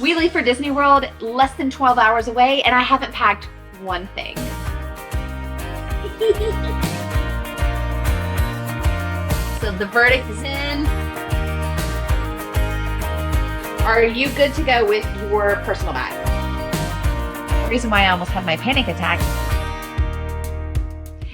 We leave for Disney World less than 12 hours away, and I haven't packed one thing. So the verdict is in. Are you good to go with your personal bag? The reason why I almost had my panic attack.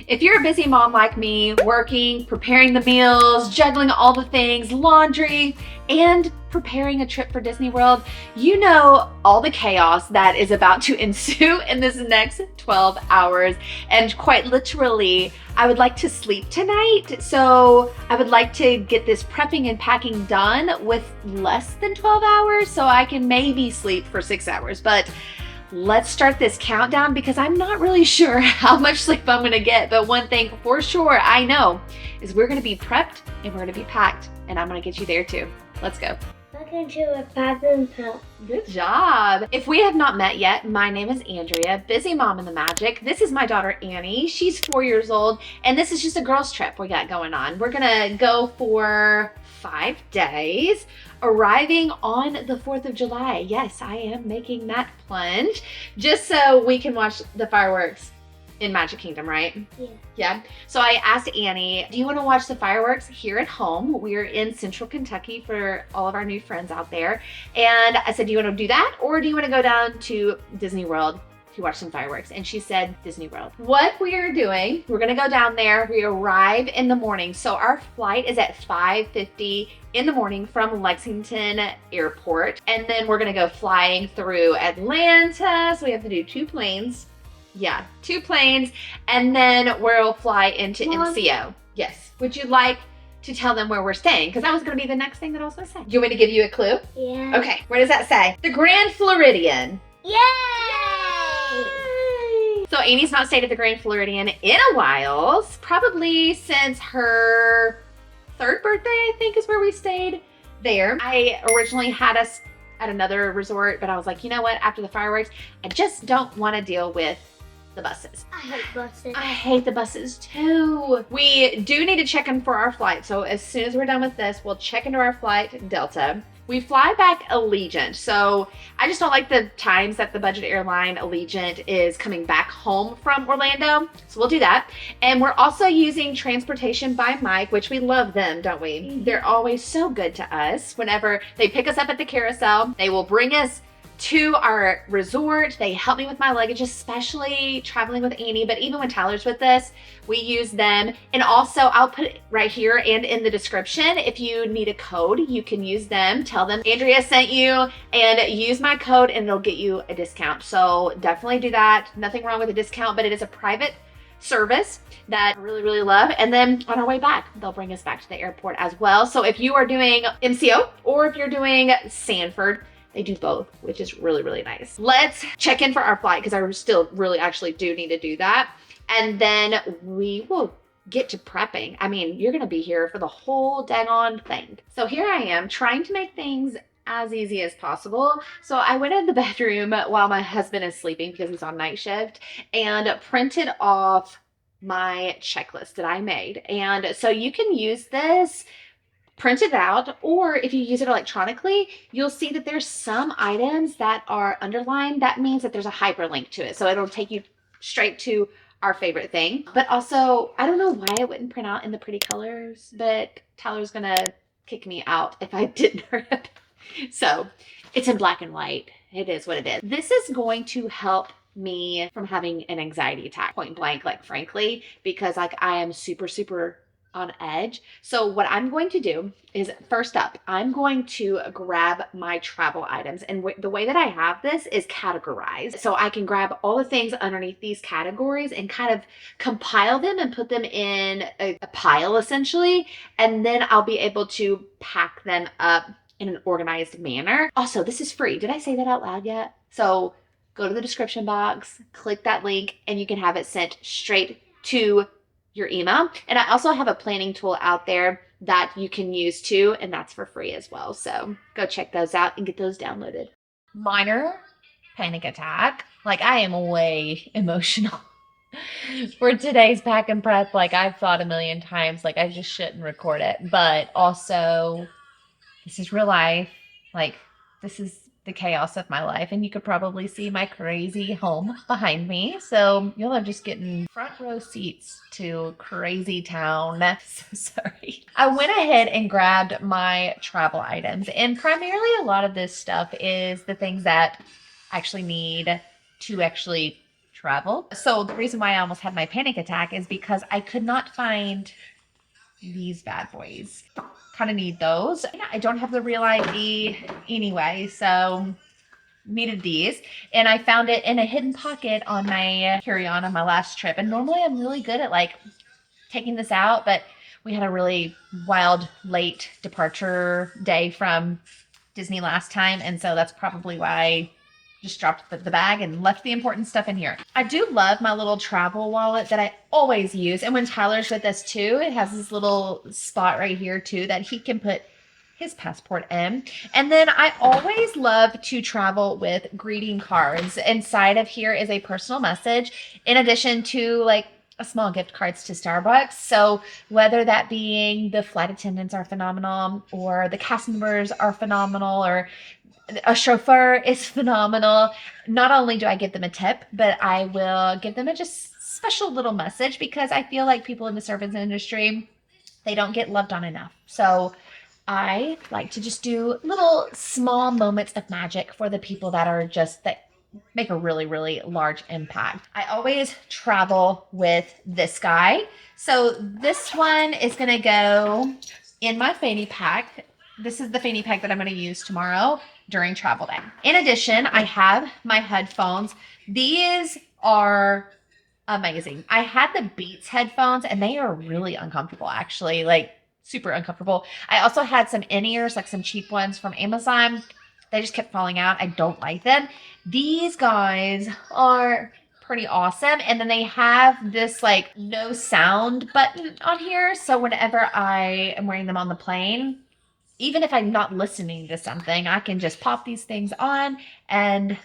If you're a busy mom like me, working, preparing the meals, juggling all the things, laundry, and preparing a trip for Disney World, you know all the chaos that is about to ensue in this next 12 hours. And quite literally, I would like to sleep tonight. So I would like to get this prepping and packing done with less than 12 hours so I can maybe sleep for 6 hours. But let's start this countdown because I'm not really sure how much sleep I'm gonna get. But one thing for sure I know is we're gonna be prepped and we're gonna be packed, and I'm gonna get you there too. Let's go. Welcome to a pattern pack. Good job. If we have not met yet, my name is Andrea, busy mom in the magic. This is my daughter Annie. She's 4 years old, and this is just a girls trip we got going on. We're gonna go for 5 days, arriving on the 4th of July. Yes, I am making that plunge just so we can watch the fireworks in Magic Kingdom, right? Yeah. Yeah. So I asked Annie, do you want to watch the fireworks here at home? We're in Central Kentucky for all of our new friends out there. And I said, do you want to do that? Or do you want to go down to Disney World to watch some fireworks? And she said, Disney World. What we are doing, we're going to go down there. We arrive in the morning. So our flight is at 5:50 in the morning from Lexington Airport. And then we're going to go flying through Atlanta. So we have to do 2 planes. Yeah, 2 planes, and then we'll fly into MCO. Yes. Would you like to tell them where we're staying? Because that was going to be the next thing that I was going to say. Do you want me to give you a clue? Yeah. Okay, what does that say? The Grand Floridian. Yay! So Annie's not stayed at the Grand Floridian in a while, probably since her 3rd birthday, I think is where we stayed there. I originally had us at another resort, but I was like, you know what? After the fireworks, I just don't want to deal with the buses. I hate buses. I hate the buses too. We do need to check in for our flight. So as soon as we're done with this, we'll check into our flight, Delta. We fly back Allegiant. So I just don't like the times that the budget airline Allegiant is coming back home from Orlando. So we'll do that. And we're also using Transportation by Mike, which we love them, don't we? Mm-hmm. They're always so good to us. Whenever they pick us up at the carousel, they will bring us to our resort. They help me with my luggage, especially traveling with Annie, but even when Tyler's with us, we use them. And also I'll put it right here and in the description. If you need a code, you can use them. Tell them Andrea sent you and use my code and they'll get you a discount. So definitely do that. Nothing wrong with a discount, but it is a private service that I really, really love. And then on our way back, they'll bring us back to the airport as well. So if you are doing MCO or if you're doing Sanford, they do both, which is really, really nice. Let's check in for our flight because I still really actually do need to do that. And then we will get to prepping. I mean, you're going to be here for the whole daggone thing. So here I am trying to make things as easy as possible. So I went in the bedroom while my husband is sleeping because he's on night shift and printed off my checklist that I made. And so you can use this, print it out, or if you use it electronically, you'll see that there's some items that are underlined. That means that there's a hyperlink to it. So it'll take you straight to our favorite thing. But also, I don't know why I wouldn't print out in the pretty colors, but Tyler's gonna kick me out if I didn't. So it's in black and white. It is what it is. This is going to help me from having an anxiety attack, point blank, like frankly, because like I am super, super on edge. So what I'm going to do is first up, I'm going to grab my travel items. And the way that I have this is categorized. So I can grab all the things underneath these categories and kind of compile them and put them in a pile essentially. And then I'll be able to pack them up in an organized manner. Also, this is free. Did I say that out loud yet? So go to the description box, click that link, and you can have it sent straight to your email. And I also have a planning tool out there that you can use too, and that's for free as well. So go check those out and get those downloaded. Minor panic attack. Like I am way emotional for today's pack and prep. Like I've thought a million times, like I just shouldn't record it, but also this is real life. Like this is the chaos of my life, and you could probably see my crazy home behind me. So you'll have just getting front row seats to crazy town. So sorry. I went ahead and grabbed my travel items, and primarily a lot of this stuff is the things that I actually need to actually travel. So the reason why I almost had my panic attack is because I could not find these bad boys. Kind of need those. I don't have the real ID anyway, so needed these. And I found it in a hidden pocket on my carry-on on my last trip. And normally I'm really good at like taking this out, but we had a really wild late departure day from Disney last time. And so that's probably why I just dropped the bag and left the important stuff in here. I do love my little travel wallet that I always use. And when Tyler's with us too, it has this little spot right here too that he can put his passport in. And then I always love to travel with greeting cards. Inside of here is a personal message in addition to like a small gift cards to Starbucks. So whether that being the flight attendants are phenomenal or the cast members are phenomenal or a chauffeur is phenomenal. Not only do I give them a tip, but I will give them a just special little message because I feel like people in the service industry, they don't get loved on enough. So I like to just do little small moments of magic for the people that are just that make a really, really large impact. I always travel with this guy. So this one is going to go in my fanny pack. This is the fanny pack that I'm going to use tomorrow during travel day. In addition, I have my headphones. These are amazing. I had the Beats headphones and they are really uncomfortable actually, like super uncomfortable. I also had some in-ears, like some cheap ones from Amazon. They just kept falling out. I don't like them. These guys are pretty awesome. And then they have this like no sound button on here. So whenever I am wearing them on the plane, even if I'm not listening to something, I can just pop these things on and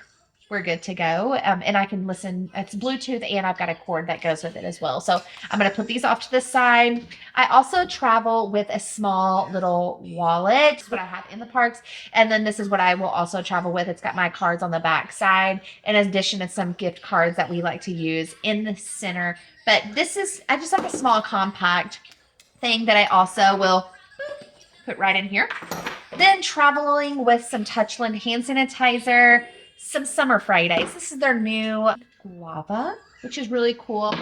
we're good to go. And I can listen. It's Bluetooth and I've got a cord that goes with it as well. So I'm going to put these off to the side. I also travel with a small little wallet. This is what I have in the parks. And then this is what I will also travel with. It's got my cards on the back side. In addition to some gift cards that we like to use in the center. But this is, I just have a small compact thing that I also will put right in here. Then traveling with some Touchland hand sanitizer, some Summer Fridays. This is their new guava, which is really cool.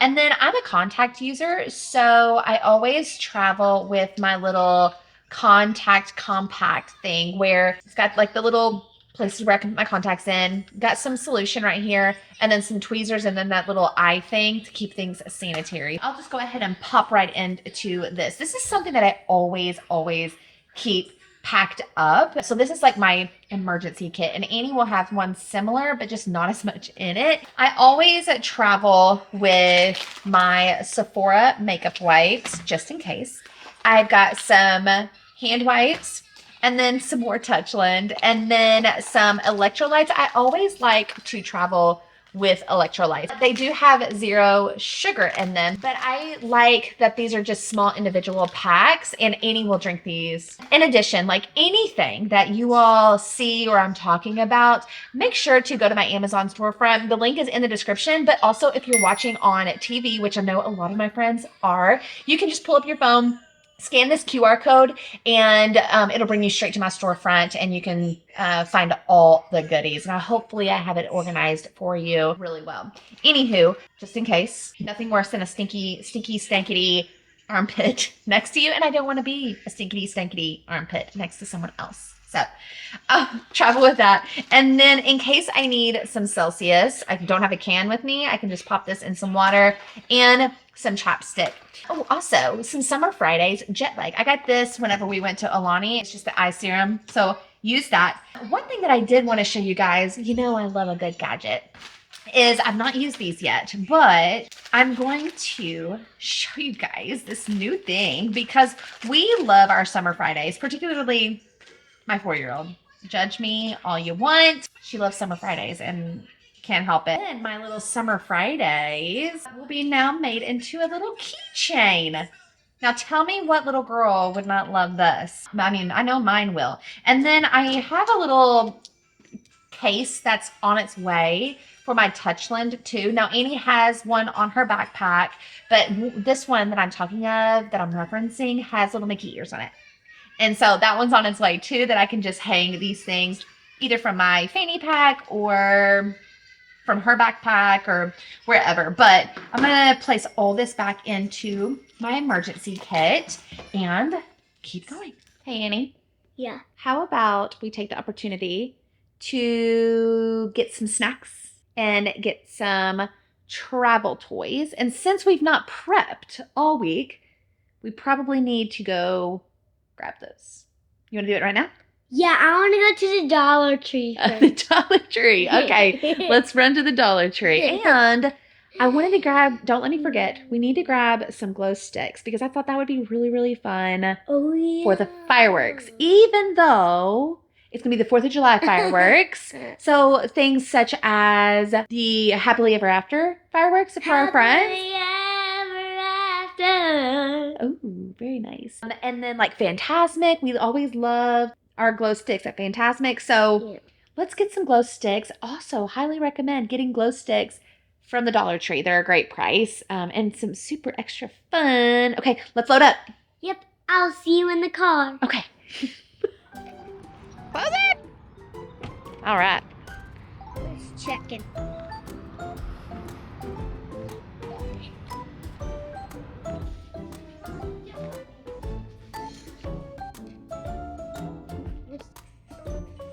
And then I'm a contact user, so I always travel with my little contact compact thing where it's got like the little places where I can put my contacts in. Got some solution right here and then some tweezers and then that little eye thing to keep things sanitary. I'll just go ahead and pop right into this. This is something that I always keep packed up. So this is like my emergency kit and Annie will have one similar, but just not as much in it. I always travel with my Sephora makeup wipes just in case. I've got some hand wipes and then some more Touchland and then some electrolytes. I always like to travel with electrolytes. They do have 0 sugar in them, but I like that these are just small individual packs and Annie will drink these. In addition, like anything that you all see or I'm talking about, make sure to go to my Amazon storefront. The link is in the description, but also if you're watching on TV, which I know a lot of my friends are, you can just pull up your phone, scan this QR code and it'll bring you straight to my storefront and you can find all the goodies. And hopefully I have it organized for you really well. Anywho, just in case, nothing worse than a stinky, stankity armpit next to you. And I don't want to be a stinkity, stankity armpit next to someone else. So travel with that. And then in case I need some Celsius, I don't have a can with me. I can just pop this in some water and some chapstick. Oh, also some Summer Fridays jet lag. I got this whenever we went to Alani. It's just the eye serum. So use that. One thing that I did want to show you guys, you know, I love a good gadget, is I've not used these yet, but I'm going to show you guys this new thing because we love our Summer Fridays, particularly my 4-year-old. Judge me all you want. She loves Summer Fridays and can't help it. And my little Summer Fridays will be now made into a little keychain. Now tell me what little girl would not love this. I mean, I know mine will. And then I have a little case that's on its way for my Touchland too. Now, Annie has one on her backpack, but this one that I'm talking of, that I'm referencing, has little Mickey ears on it. And so that one's on its way too, that I can just hang these things either from my fanny pack or from her backpack or wherever. But I'm going to place all this back into my emergency kit and keep going. Hey, Annie. Yeah. How about we take the opportunity to get some snacks and get some travel toys? And since we've not prepped all week, we probably need to go grab those. You want to do it right now? Yeah, I want to go to the Dollar Tree first. The Dollar Tree. Okay, let's run to the Dollar Tree. And I wanted to grab, don't let me forget, we need to grab some glow sticks because I thought that would be really, really fun for the fireworks, even though it's going to be the 4th of July fireworks. So things such as the Happily Ever After fireworks for our friends. Happily Ever After. Oh, very nice. And then like Fantasmic, we always love our glow sticks at Fantasmic. So let's get some glow sticks. Also, highly recommend getting glow sticks from the Dollar Tree. They're a great price and some super extra fun. Okay, let's load up. Yep, I'll see you in the car. Okay. Close it. All right. Let's check in.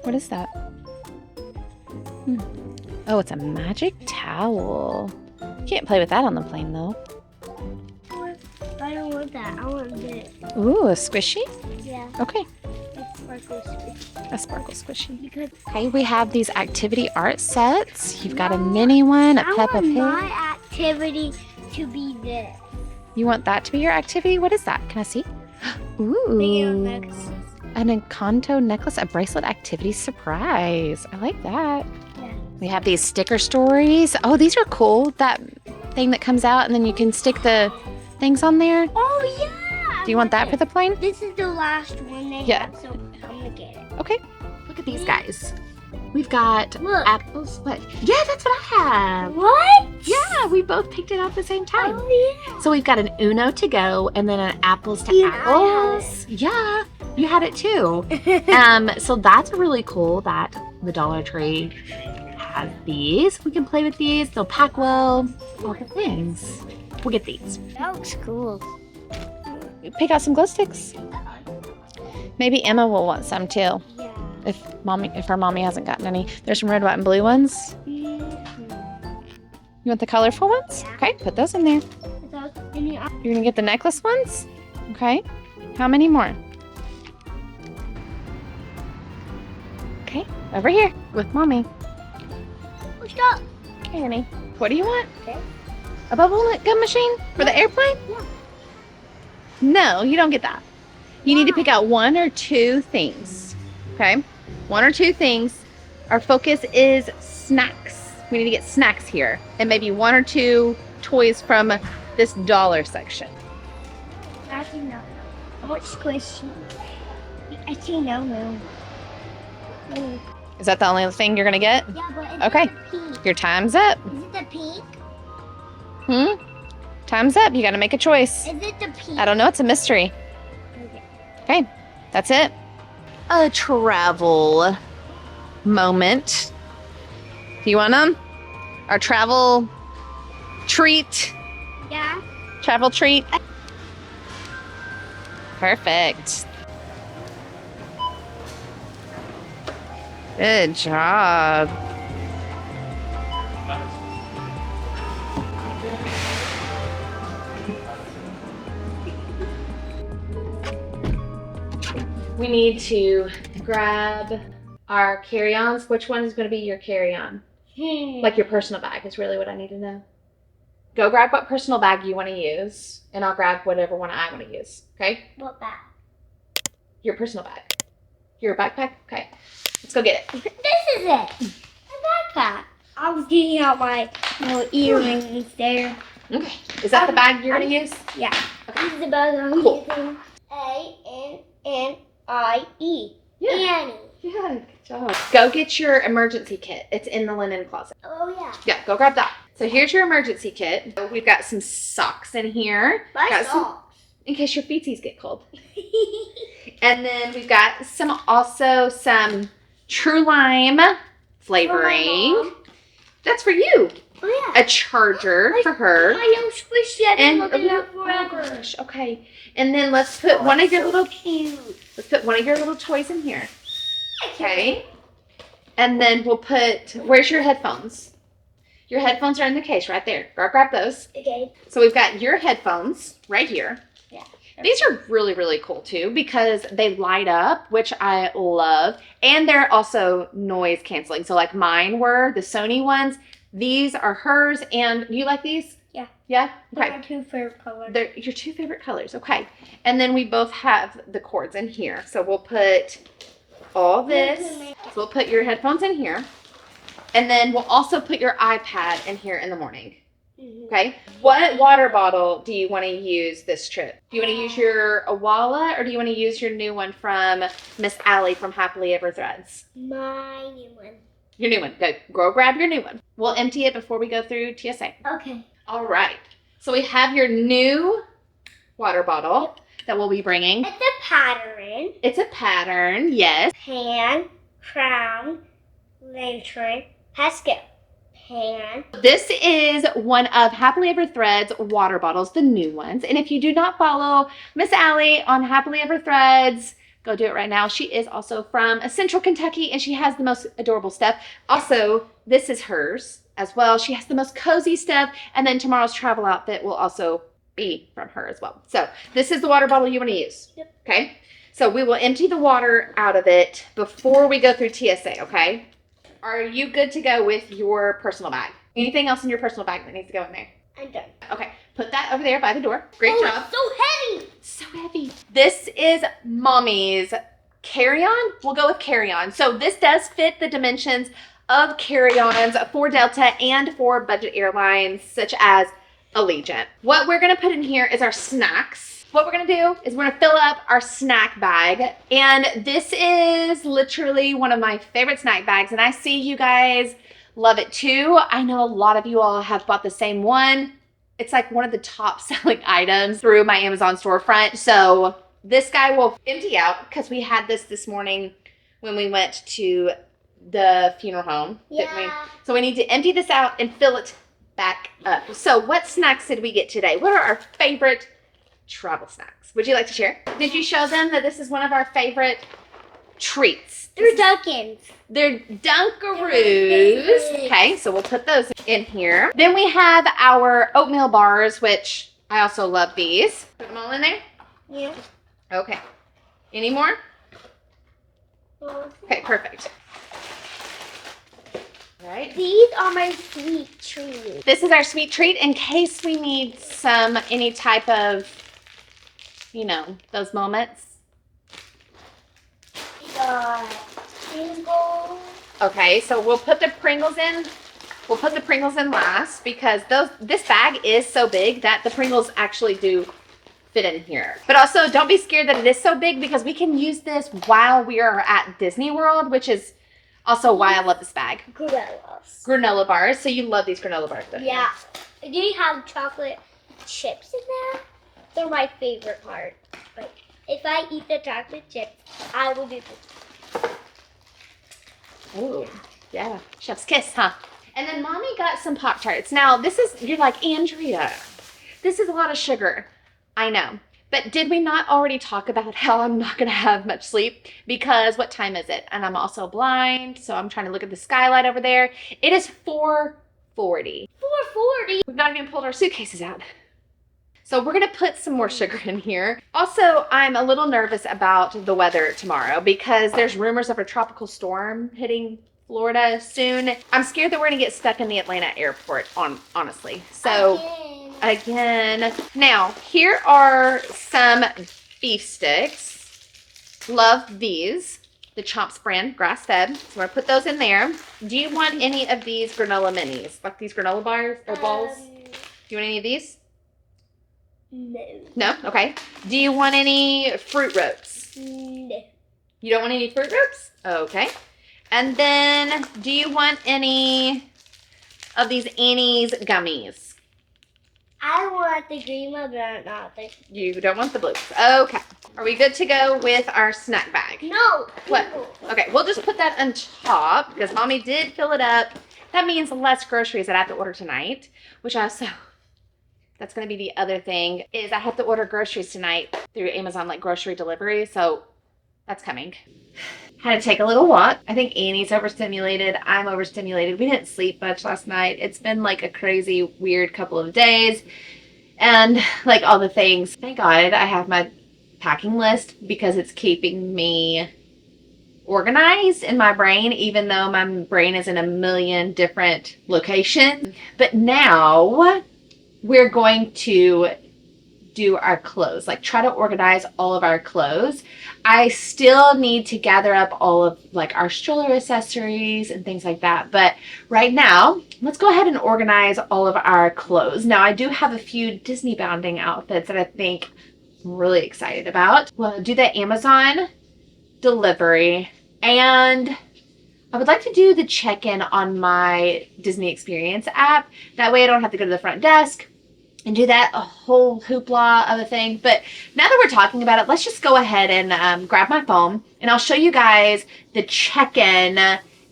What is that? Oh, it's a magic towel. You can't play with that on the plane, though. I don't want that. I want this. Ooh, a squishy? Yeah. Okay. It's sparkle squishy. A sparkle squishy. Because Okay, we have these activity art sets. You've got a mini one, a Peppa Pig. I want my activity to be this. You want that to be your activity? What is that? Can I see? Ooh. An Encanto necklace, a bracelet activity surprise. I like that. Yeah. We have these sticker stories. Oh, these are cool. That thing that comes out and then you can stick the things on there. Oh, yeah. Do you want that for the plane? This is the last one they have, so I'm going to get it. Okay. Look at these guys. We've got Look. apples. What? Yeah, that's what I have. What? Yeah, we both picked it up at the same time. Oh, yeah. So we've got an Uno to go and then an apples to Yeah, I apples. Yeah, you had it too. So that's really cool that the Dollar Tree has these. We can play with these. They'll pack well. All the things. We'll get these. That looks cool. Pick out some glow sticks. Maybe Emma will want some too. Yeah. If her mommy hasn't gotten any. There's some red, white, and blue ones. You want the colorful ones? Yeah. Okay, put those in there. You're gonna get the necklace ones? Okay. How many more? Okay, over here with mommy. Oh, stop. Okay, honey. What do you want? Okay. A bubble gum machine for the airplane? Yeah. No, you don't get that. You need to pick out 1 or 2 things. Okay? 1 or 2 things. Our focus is snacks. We need to get snacks here. And maybe 1 or 2 toys from this dollar section. Actually, no. I want squishy. Actually, no. Is that the only thing you're going to get? Yeah, but it's Okay. the pink. Your time's up. Is it the pink? Time's up. You got to make a choice. Is it the pink? I don't know. It's a mystery. Okay. That's it. A travel moment. Do you want them? Our travel treat. Yeah. Travel treat. Perfect. Good job. We need to grab our carry-ons. Which one is going to be your carry-on? Like your personal bag is really what I need to know. Go grab what personal bag you want to use, and I'll grab whatever one I want to use, okay? What bag? Your personal bag. Your backpack? Okay. Let's go get it. This is it. A backpack. I was getting out my little earrings there. Okay. Is that the bag you're going to use? Yeah. Okay. This is the bag I'm Cool. using. A-N-N-I-E. Yeah. Annie. Yeah, good job. Go get your emergency kit. It's in the linen closet. Oh, yeah. Yeah, go grab that. So here's your emergency kit. So we've got some socks in here. My socks. In case your feeties get cold. And then we've got some True Lime flavoring. That's for you. Oh, yeah. A charger for her. I know squishy. I've been looking at forever. Oh gosh, okay. And then let's put one of your little cute. Let's put one of your little toys in here. Okay. And then we'll put, where's your headphones? Your headphones are in the case right there. Go grab those. Okay. So we've got your headphones right here. Yeah. These are really, really cool too because they light up, which I love. And they're also noise canceling. So like mine were, the Sony ones. These are hers. And you like these? Yeah. Yeah? Okay. They're my two favorite colors. They're your two favorite colors. Okay. And then we both have the cords in here. So we'll put all this. So we'll put your headphones in here. And then we'll also put your iPad in here in the morning. Okay. What water bottle do you want to use this trip? Do you want to use your Awala or do you want to use your new one from Miss Allie from Happily Ever Threads? My new one. Your new one. Go grab your new one. We'll empty it before we go through TSA. Okay. All right. So we have your new water bottle that we'll be bringing. It's a pattern. It's a pattern, yes. Pan, crown, lantern, pestle. Pan. This is one of Happily Ever Threads water bottles, the new ones. And if you do not follow Miss Allie on Happily Ever Threads, go do it right now. She is also from Central Kentucky and she has the most adorable stuff. Also, this is hers as well. She has the most cozy stuff. And then tomorrow's travel outfit will also be from her as well. So this is the water bottle you want to use. Yep. Okay. So we will empty the water out of it before we go through TSA. Okay. Are you good to go with your personal bag? Anything else in your personal bag that needs to go in there? I'm done. Okay. Put that over there by the door. Great job. It's so heavy. So heavy. This is Mommy's carry-on. We'll go with carry-on. So this does fit the dimensions of carry-ons for Delta and for budget airlines such as Allegiant. What we're going to put in here is our snacks. What we're going to do is we're going to fill up our snack bag. And this is literally one of my favorite snack bags. And I see you guys love it too. I know a lot of you all have bought the same one. It's like one of the top selling items through my Amazon storefront. So this guy will empty out because we had this morning when we went to the funeral home. Didn't we? So we need to empty this out and fill it back up. So what snacks did we get today? What are our favorite travel snacks? Would you like to share? Did you show them that this is one of our favorite treats? They're Dunkins. They're Dunkaroos. Okay, so we'll put those in here. Then we have our oatmeal bars, which I also love these. Put them all in there? Yeah. Okay. Any more? Okay, perfect. All right. These are my sweet treats. This is our sweet treat in case we need any type of, those moments. Pringles. Okay, so we'll put the Pringles in. We'll put the Pringles in last because this bag is so big that the Pringles actually do fit in here. But also don't be scared that it is so big because we can use this while we are at Disney World, which is also why I love this bag. Granola bars. So you love these granola bars, don't you? Yeah. Do you have chocolate chips in there? They're my favorite part. Like, if I eat the chocolate chips, I will do this. Ooh, yeah. Chef's kiss, huh? And then Mommy got some Pop-Tarts. Now, you're like, Andrea, this is a lot of sugar. I know. But did we not already talk about how I'm not going to have much sleep? Because what time is it? And I'm also blind, so I'm trying to look at the skylight over there. It is 4:40. 4:40? We've not even pulled our suitcases out. So we're going to put some more sugar in here. Also, I'm a little nervous about the weather tomorrow because there's rumors of a tropical storm hitting Florida soon. I'm scared that we're going to get stuck in the Atlanta airport, honestly. So, again. Now, here are some beef sticks. Love these. The Chomps brand, grass-fed. So we're going to put those in there. Do you want any of these granola minis? Like these granola bars or balls? Do you want any of these? No. No? Okay. Do you want any fruit ropes? No. You don't want any Fruit Loops? Okay. And then, do you want any of these Annie's gummies? I want the green one, but not the... You don't want the blues. Okay. Are we good to go with our snack bag? No. What? Okay, we'll just put that on top because Mommy did fill it up. That means less groceries that I have to order tonight, which also, that's going to be the other thing, is I have to order groceries tonight through Amazon, like grocery delivery, so that's coming. Had to take a little walk. I think Annie's overstimulated. I'm overstimulated. We didn't sleep much last night. It's been like a crazy, weird couple of days. And like all the things. Thank God I have my packing list because it's keeping me organized in my brain, even though my brain is in a million different locations. But now we're going to do our clothes, like try to organize all of our clothes. I still need to gather up all of like our stroller accessories and things like that. But right now, let's go ahead and organize all of our clothes. Now I do have a few DisneyBounding outfits that I think I'm really excited about. We'll do the Amazon delivery, and I would like to do the check-in on my Disney Experience app. That way I don't have to go to the front desk and do that a whole hoopla of a thing. But now that we're talking about it, let's just go ahead and grab my phone and I'll show you guys the check-in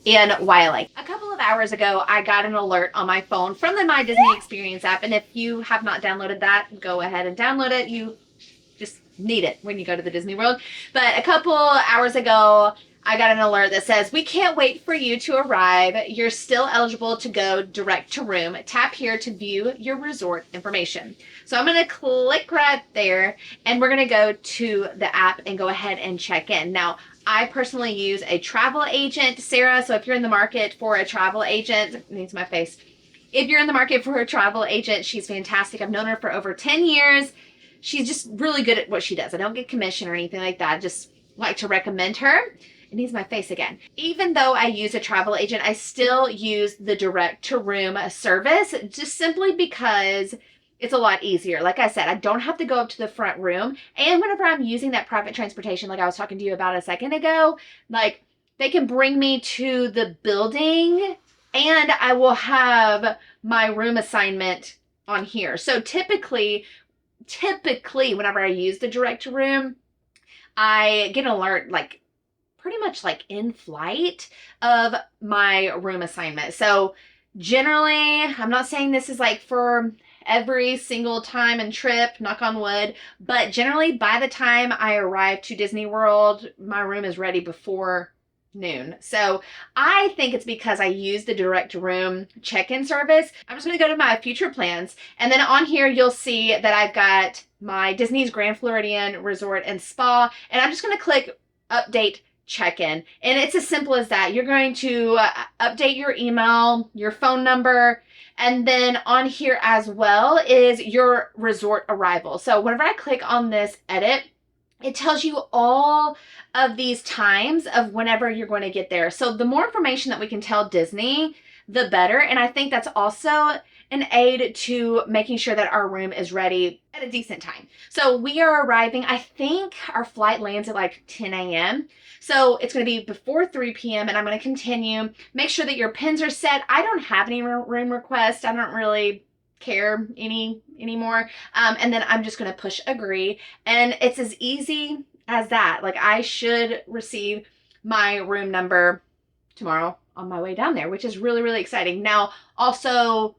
in Wiley. A couple of hours ago, I got an alert on my phone from the My Disney Experience app. And if you have not downloaded that, go ahead and download it. You just need it when you go to the Disney World. But a couple hours ago, I got an alert that says, we can't wait for you to arrive. You're still eligible to go direct to room. Tap here to view your resort information. So I'm going to click right there and we're going to go to the app and go ahead and check in. Now, I personally use a travel agent, Sarah. So if you're in the market for a travel agent, needs my face. If you're in the market for a travel agent, she's fantastic. I've known her for over 10 years. She's just really good at what she does. I don't get commission or anything like that. I just like to recommend her. It needs my face again. Even though I use a travel agent, I still use the direct to room service just simply because it's a lot easier. Like I said, I don't have to go up to the front room. And whenever I'm using that private transportation, like I was talking to you about a second ago, like they can bring me to the building and I will have my room assignment on here. So typically, whenever I use the direct to room, I get an alert like pretty much like in flight of my room assignment. So generally, I'm not saying this is like for every single time and trip, knock on wood, but generally by the time I arrive to Disney World, my room is ready before noon. So I think it's because I use the direct room check-in service. I'm just going to go to my future plans. And then on here, you'll see that I've got my Disney's Grand Floridian Resort and Spa. And I'm just going to click update check-in. And it's as simple as that. You're going to update your email, your phone number, and then on here as well is your resort arrival. So whenever I click on this edit, it tells you all of these times of whenever you're going to get there. So the more information that we can tell Disney, the better. And I think that's also an aid to making sure that our room is ready at a decent time. So we are arriving, I think our flight lands at like 10 a.m. So it's going to be before 3 p.m. and I'm going to continue. Make sure that your pins are set. I don't have any room requests. I don't really care anymore. And then I'm just going to push agree. And it's as easy as that. Like I should receive my room number tomorrow on my way down there, which is really, really exciting. Now, also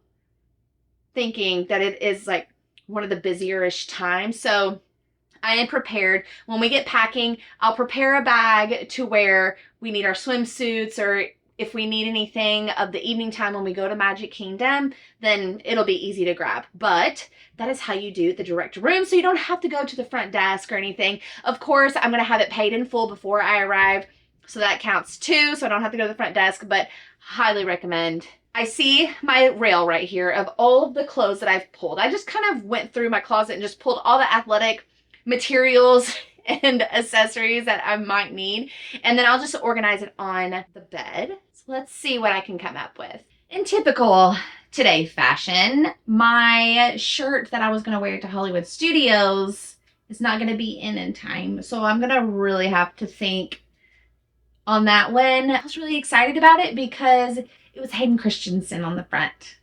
thinking that it is like one of the busier-ish times. So I am prepared. When we get packing, I'll prepare a bag to where we need our swimsuits, or if we need anything of the evening time when we go to Magic Kingdom, then it'll be easy to grab. But that is how you do the direct room, so you don't have to go to the front desk or anything. Of course, I'm going to have it paid in full before I arrive, so that counts too, so I don't have to go to the front desk, but highly recommend. I see my rail right here of all of the clothes that I've pulled. I just kind of went through my closet and just pulled all the athletic materials and accessories that I might need. And then I'll just organize it on the bed. So let's see what I can come up with. In typical Today fashion, my shirt that I was going to wear to Hollywood Studios is not going to be in time. So I'm going to really have to think on that one. I was really excited about it because it was Hayden Christensen on the front,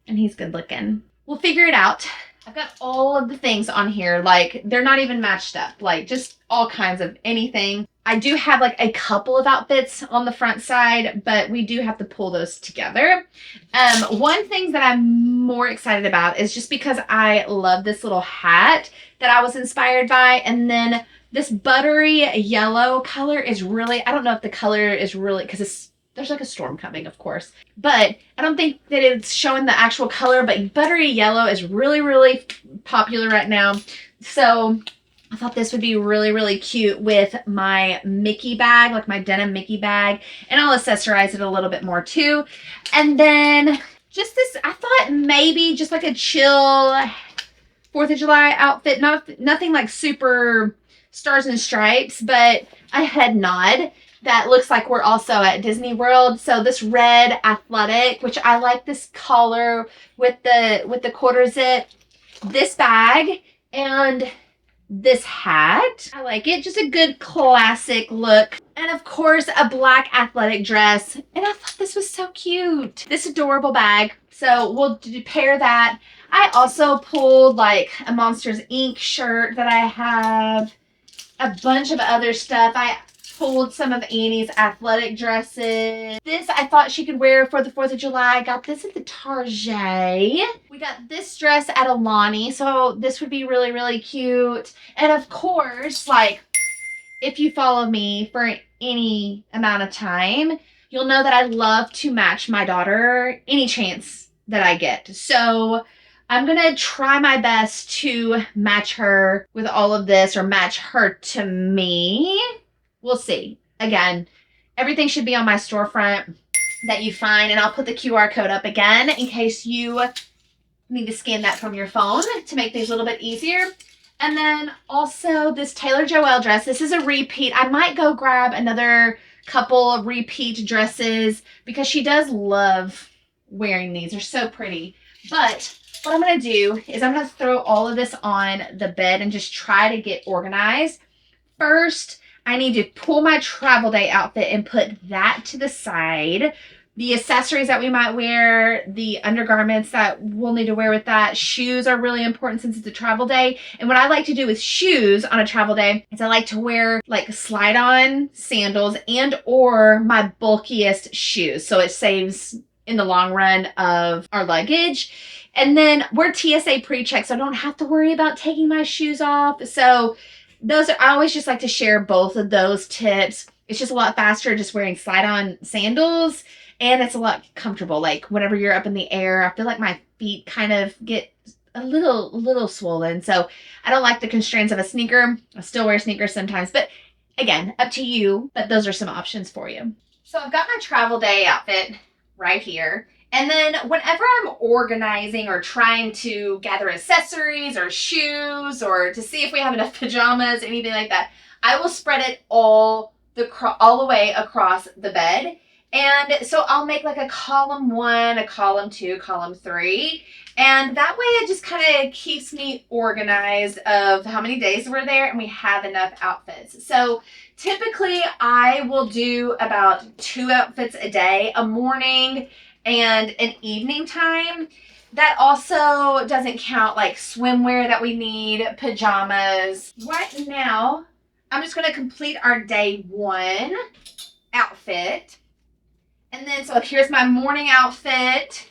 and he's good looking. We'll figure it out. I've got all of the things on here, like they're not even matched up, like just all kinds of anything. I do have like a couple of outfits on the front side, but we do have to pull those together. One thing that I'm more excited about is just because I love this little hat that I was inspired by, and then this buttery yellow color is really, I don't know if the color is really, because there's like a storm coming, of course, but I don't think that it's showing the actual color, but buttery yellow is really, really popular right now. So I thought this would be really, really cute with my Mickey bag, like my denim Mickey bag, and I'll accessorize it a little bit more too. And then just this, I thought maybe just like a chill 4th of July outfit, nothing like super stars and stripes, but a head nod that looks like we're also at Disney World. So this red athletic, which I like this collar with the quarter zip, this bag, and this hat. I like it. Just a good classic look. And of course, a black athletic dress. And I thought this was so cute. This adorable bag. So we'll pair that. I also pulled like a Monsters Inc. shirt that I have. A bunch of other stuff. I pulled some of Annie's athletic dresses. This I thought she could wear for the 4th of July. I got this at the Target. We got this dress at Alani, so this would be really, really cute. And of course, like, if you follow me for any amount of time, you'll know that I love to match my daughter any chance that I get. So I'm going to try my best to match her with all of this, or match her to me. We'll see. Again, everything should be on my storefront that you find, and I'll put the QR code up again in case you need to scan that from your phone to make things a little bit easier. And then also this Taylor Joelle dress. This is a repeat. I might go grab another couple of repeat dresses because she does love wearing these. They're so pretty. But what I'm going to do is I'm going to throw all of this on the bed and just try to get organized. First, I need to pull my travel day outfit and put that to the side. The accessories that we might wear, the undergarments that we'll need to wear with that. Shoes are really important since it's a travel day. And what I like to do with shoes on a travel day is I like to wear like slide-on sandals and or my bulkiest shoes. So it saves in the long run of our luggage. And then we're TSA pre-check, so I don't have to worry about taking my shoes off. So I always just like to share both of those tips. It's just a lot faster just wearing slide-on sandals, and it's a lot comfortable. Like whenever you're up in the air, I feel like my feet kind of get a little swollen. So I don't like the constraints of a sneaker. I still wear sneakers sometimes, but again, up to you. But those are some options for you. So I've got my travel day outfit right here. And then whenever I'm organizing or trying to gather accessories or shoes or to see if we have enough pajamas, anything like that, I will spread it all the way across the bed. And so I'll make like a column 1, a column 2, column 3. And that way it just kind of keeps me organized of how many days we're there and we have enough outfits. So typically I will do about 2 outfits a day, a morning and an evening time. That also doesn't count like swimwear that we need, pajamas. Right now, I'm just going to complete our day 1 outfit. And then, so here's my morning outfit.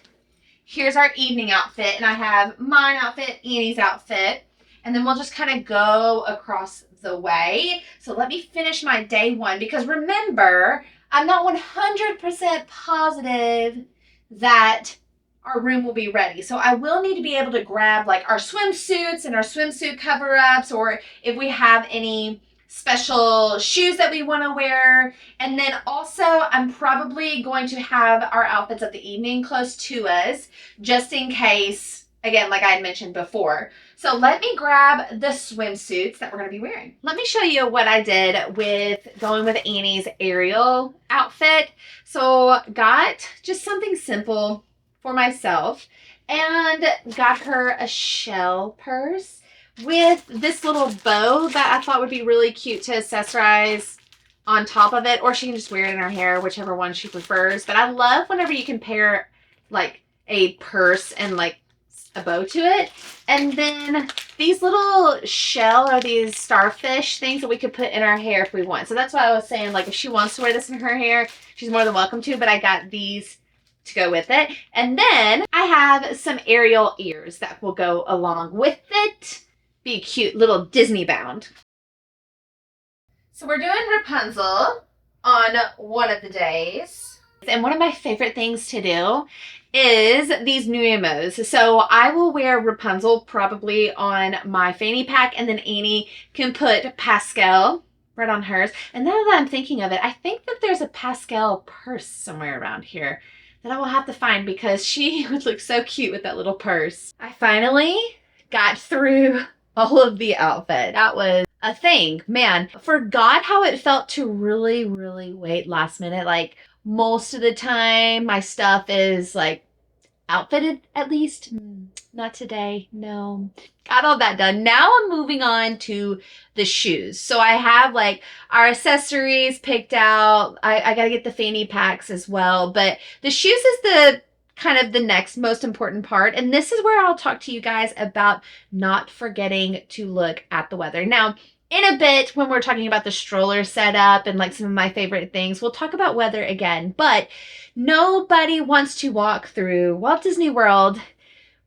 Here's our evening outfit. And I have mine outfit, Annie's outfit. And then we'll just kind of go across the way. So let me finish my day 1. Because remember, I'm not 100% positive that our room will be ready. So I will need to be able to grab like our swimsuits and our swimsuit cover-ups, or if we have any special shoes that we want to wear. And then also I'm probably going to have our outfits of the evening close to us just in case, again, like I had mentioned before. So let me grab the swimsuits that we're going to be wearing. Let me show you what I did with going with Annie's Ariel outfit. So got just something simple for myself and got her a shell purse with this little bow that I thought would be really cute to accessorize on top of it, or she can just wear it in her hair, whichever one she prefers. But I love whenever you can pair like a purse and like a bow to it. And then these little shell or these starfish things that we could put in our hair if we want. So that's why I was saying, like, if she wants to wear this in her hair, she's more than welcome to, but I got these to go with it. And then I have some Ariel ears that will go along with it. Be a cute little DisneyBound. So we're doing Rapunzel on one of the days. And one of my favorite things to do is these Nuimos. So I will wear Rapunzel probably on my fanny pack, and then Annie can put Pascal right on hers. And now that I'm thinking of it, I think that there's a Pascal purse somewhere around here that I will have to find, because she would look so cute with that little purse. I finally got through all of the outfit. That was a thing. Man, forgot how it felt to really, really wait last minute. Like, most of the time, my stuff is like outfitted, at least. Not today. No. Got all that done. Now I'm moving on to the shoes. So I have like our accessories picked out. I got to get the fanny packs as well. But the shoes is the kind of the next most important part. And this is where I'll talk to you guys about not forgetting to look at the weather. Now, in a bit, when we're talking about the stroller setup and like some of my favorite things, we'll talk about weather again. But nobody wants to walk through Walt Disney World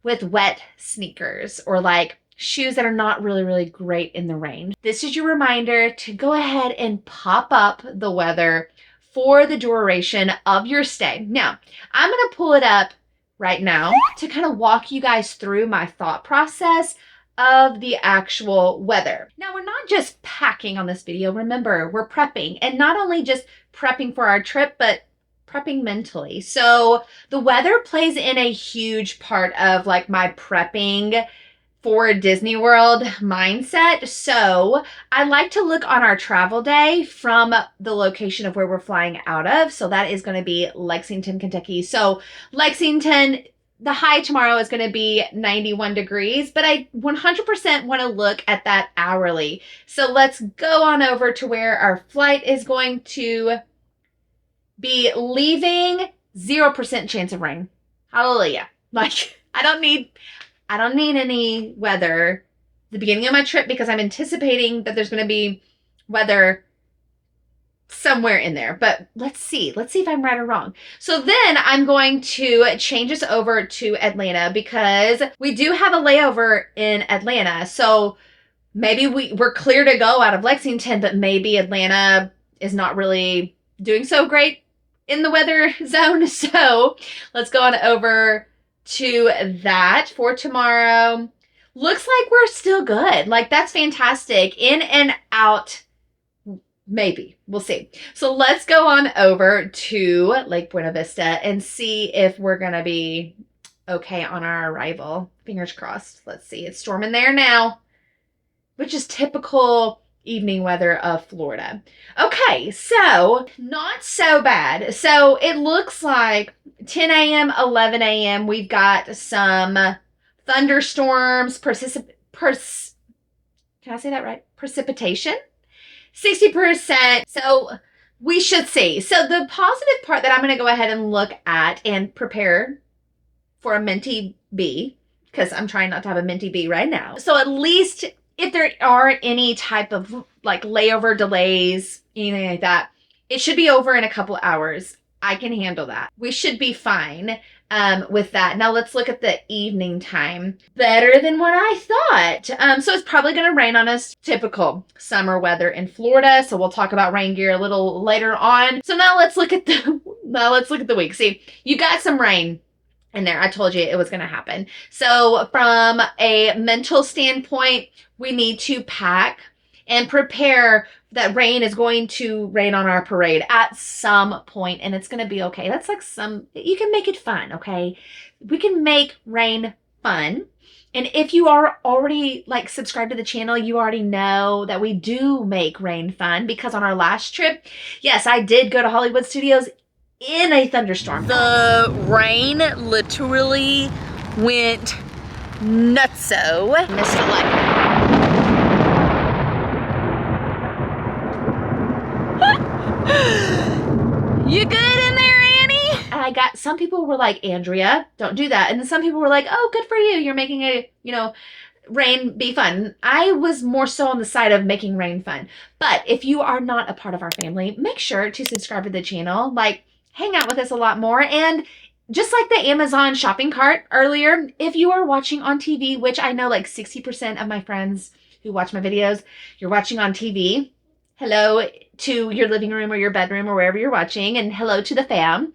with wet sneakers or like shoes that are not really, really great in the rain. This is your reminder to go ahead and pop up the weather for the duration of your stay. Now, I'm going to pull it up right now to kind of walk you guys through my thought process of the actual weather. Now, we're not just packing on this video. Remember, we're prepping, and not only just prepping for our trip, but prepping mentally. So the weather plays in a huge part of like my prepping for Disney World mindset. So I like to look on our travel day from the location of where we're flying out of. So that is going to be Lexington, Kentucky. So Lexington, the high tomorrow is going to be 91 degrees, but I 100% want to look at that hourly. So let's go on over to where our flight is going to be leaving. 0% chance of rain. Hallelujah. Like, I don't need any weather at the beginning of my trip, because I'm anticipating that there's going to be weather somewhere in there. But let's see if I'm right or wrong. So then I'm going to change us over to Atlanta, because we do have a layover in Atlanta. So maybe we're clear to go out of Lexington, but maybe Atlanta is not really doing so great in the weather zone. So let's go on over to that for tomorrow. Looks like we're still good. Like, that's fantastic. In and out, maybe. We'll see. So let's go on over to Lake Buena Vista and see if we're going to be okay on our arrival. Fingers crossed. Let's see. It's storming there now, which is typical evening weather of Florida. Okay, so not so bad. So it looks like 10 a.m., 11 a.m., we've got some thunderstorms, can I say that right? Precipitation? 60%. So we should see. So the positive part that I'm going to go ahead and look at and prepare for a minty bee, because I'm trying not to have a minty bee right now. So at least if there are any type of like layover delays, anything like that, it should be over in a couple hours. I can handle that. We should be fine with that. Now let's look at the evening time. Better than what I thought. So it's probably going to rain on us. Typical summer weather in Florida. So we'll talk about rain gear a little later on. So now let's look at the week. See, you got some rain in there. I told you it was going to happen. So from a mental standpoint, we need to pack and prepare that rain is going to rain on our parade at some point, and it's going to be okay. That's like you can make it fun, okay? We can make rain fun. And if you are already like subscribed to the channel, you already know that we do make rain fun, because on our last trip, yes, I did go to Hollywood Studios in a thunderstorm. The rain literally went nutso. Mr. Like You good in there, Annie? And I got, some people were like, Andrea, don't do that. And then some people were like, oh, good for you. You're making a, rain be fun. I was more so on the side of making rain fun. But if you are not a part of our family, make sure to subscribe to the channel. Like, hang out with us a lot more. And just like the Amazon shopping cart earlier, if you are watching on TV, which I know like 60% of my friends who watch my videos, you're watching on TV. Hello to your living room or your bedroom or wherever you're watching, and hello to the fam.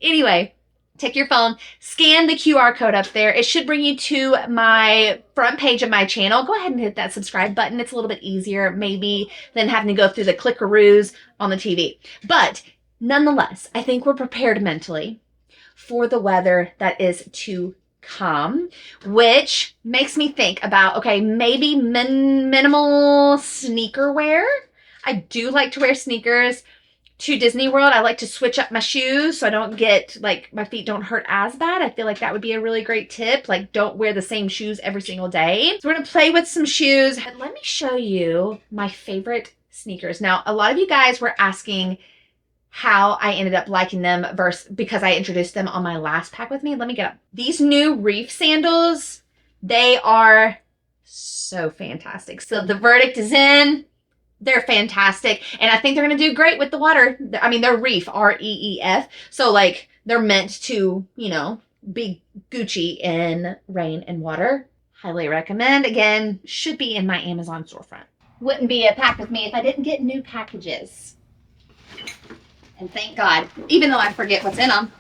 Anyway, take your phone, scan the QR code up there. It should bring you to my front page of my channel. Go ahead and hit that subscribe button. It's a little bit easier maybe than having to go through the clickaroos on the TV. But nonetheless, I think we're prepared mentally for the weather that is to come, which makes me think about, okay, maybe minimal sneaker wear. I do like to wear sneakers to Disney World. I like to switch up my shoes so I don't get, like, my feet don't hurt as bad. I feel like that would be a really great tip. Like, don't wear the same shoes every single day. So we're gonna play with some shoes. And let me show you my favorite sneakers. Now, a lot of you guys were asking how I ended up liking them because I introduced them on my last pack with me. Let me get up. These new reef sandals, they are so fantastic. So the verdict is in. They're fantastic. And I think they're going to do great with the water. I mean, they're reef, R-E-E-F. So, like, they're meant to, be Gucci in rain and water. Highly recommend. Again, should be in my Amazon storefront. Wouldn't be a pack with me if I didn't get new packages. And thank God, even though I forget what's in them.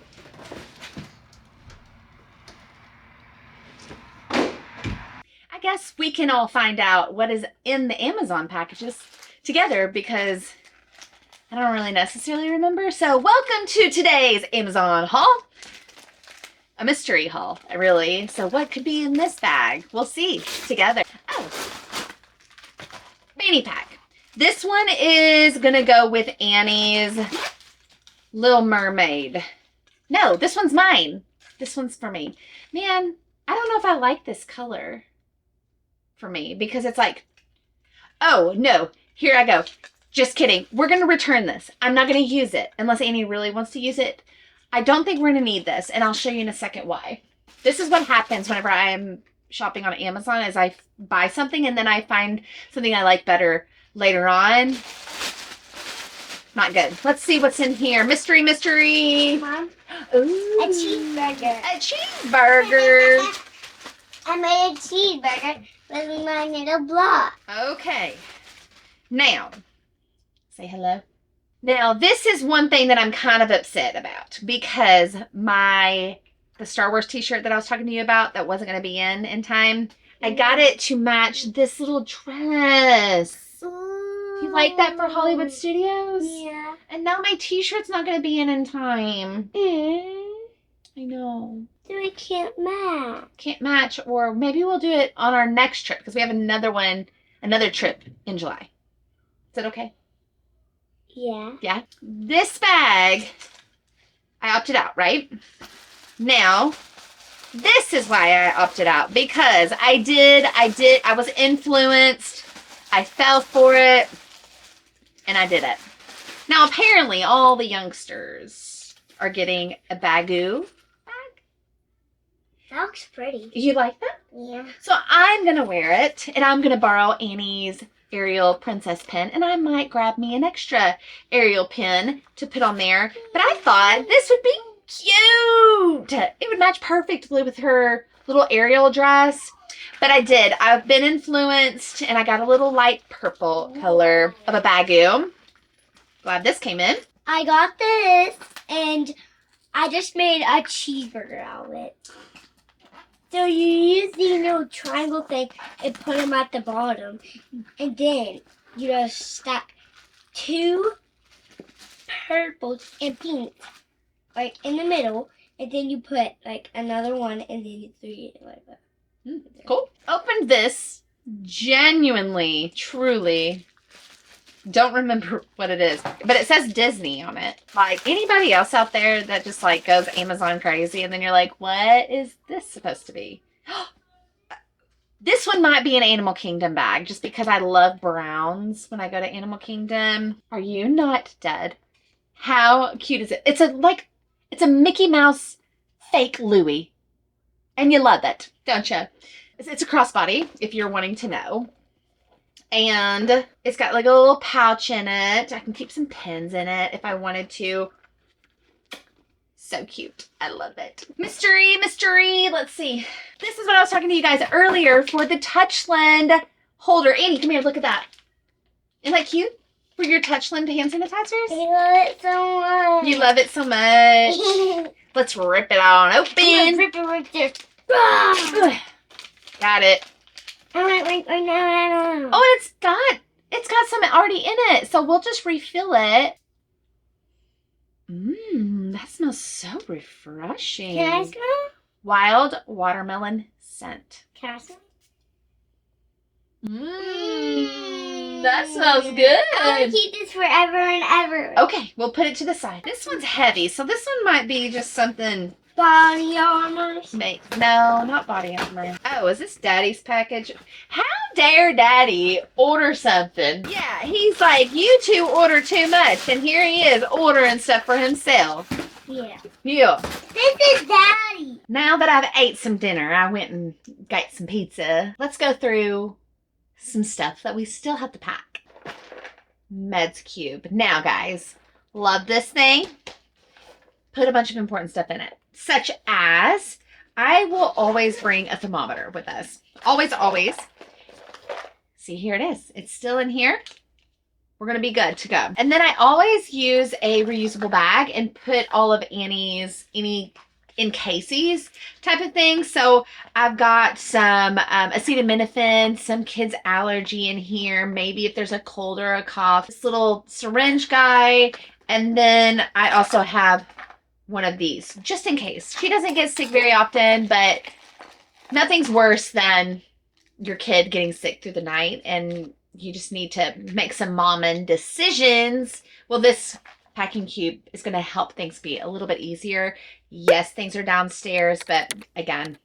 I guess we can all find out what is in the Amazon packages together because I don't really necessarily remember. So welcome to today's Amazon haul. A mystery haul, really. So what could be in this bag? We'll see together. Oh, fanny pack. This one is going to go with Annie's Little Mermaid. No, this one's mine. This one's for me. Man, I don't know if I like this color for me because it's like, oh, no. Here I go. Just kidding. We're going to return this. I'm not going to use it unless Annie really wants to use it. I don't think we're going to need this, and I'll show you in a second why. This is what happens whenever I'm shopping on Amazon is I buy something and then I find something I like better later on. Not good. Let's see what's in here. Mystery, mystery. Mom, Ooh. a cheeseburger. A cheeseburger. I made a cheeseburger with my little block. Okay. Now, say hello. Now, this is one thing that I'm kind of upset about because the Star Wars t-shirt that I was talking to you about that wasn't going to be in time, I got it to match this little dress. Ooh. You like that for Hollywood Studios? Yeah. And now my t-shirt's not going to be in time. I know. So we can't match. Can't match, or maybe we'll do it on our next trip because we have another trip in July. Is that okay? Yeah. Yeah. This bag, I opted out, right? Now, this is why I opted out because I was influenced. I fell for it and I did it. Now, apparently all the youngsters are getting a bagoo bag. That looks pretty. You like that? Yeah. So I'm going to wear it and I'm going to borrow Annie's Ariel princess pin, and I might grab me an extra Ariel pin to put on there. But I thought this would be cute. It would match perfectly with her little Ariel dress. But I did. I've been influenced, and I got a little light purple color of a bagoo. Glad this came in. I got this, and I just made a cheeseburger out of it. So you use the little triangle thing and put them at the bottom. And then you just stack 2 purples and pinks, like, in the middle. And then you put, like, another one and then you 3 it like that. Cool. Opened this. Genuinely, truly don't remember what it is. But it says Disney on it. Like, anybody else out there that just, like, goes Amazon crazy and then you're like, what is this supposed to be? This one might be an Animal Kingdom bag just because I love browns when I go to Animal Kingdom. Are you not dead? How cute is it? It's a Mickey Mouse fake Louie. And you love it, don't you? It's a crossbody, if you're wanting to know. And it's got like a little pouch in it. I can keep some pins in it if I wanted to. So cute. I love it. Mystery. Let's see. This is what I was talking to you guys earlier for the Touchland holder. Annie, come here. Look at that. Isn't that cute? For your Touchland hand sanitizers? I love it so much. You love it so much. Let's rip it on open. Rip it right there. Got it. Right now. Oh, it's got some already in it. So we'll just refill it. That smells so refreshing. Can I smell? Wild watermelon scent. Can I smell? That smells good. I want to keep this forever and ever. Okay, we'll put it to the side. This one's heavy, so this one might be just something. Body armor. No, not body armor. Oh, is this Daddy's package? How dare Daddy order something? Yeah, he's like, you two order too much, and here he is ordering stuff for himself. Yeah. Yeah. This is Daddy. Now that I've ate some dinner, I went and got some pizza. Let's go through some stuff that we still have to pack. Meds Cube. Now, guys, love this thing. Put a bunch of important stuff in it, such as I will always bring a thermometer with us. Always, always. See, here it is. It's still in here. We're going to be good to go. And then I always use a reusable bag and put all of Annie's, any in cases type of thing. So I've got some acetaminophen, some kids' allergy in here. Maybe if there's a cold or a cough. This little syringe guy. And then I also have one of these just in case. She doesn't get sick very often, but nothing's worse than your kid getting sick through the night and you just need to make some mom-and decisions. Well, this packing cube is going to help things be a little bit easier. Yes, things are downstairs, but again,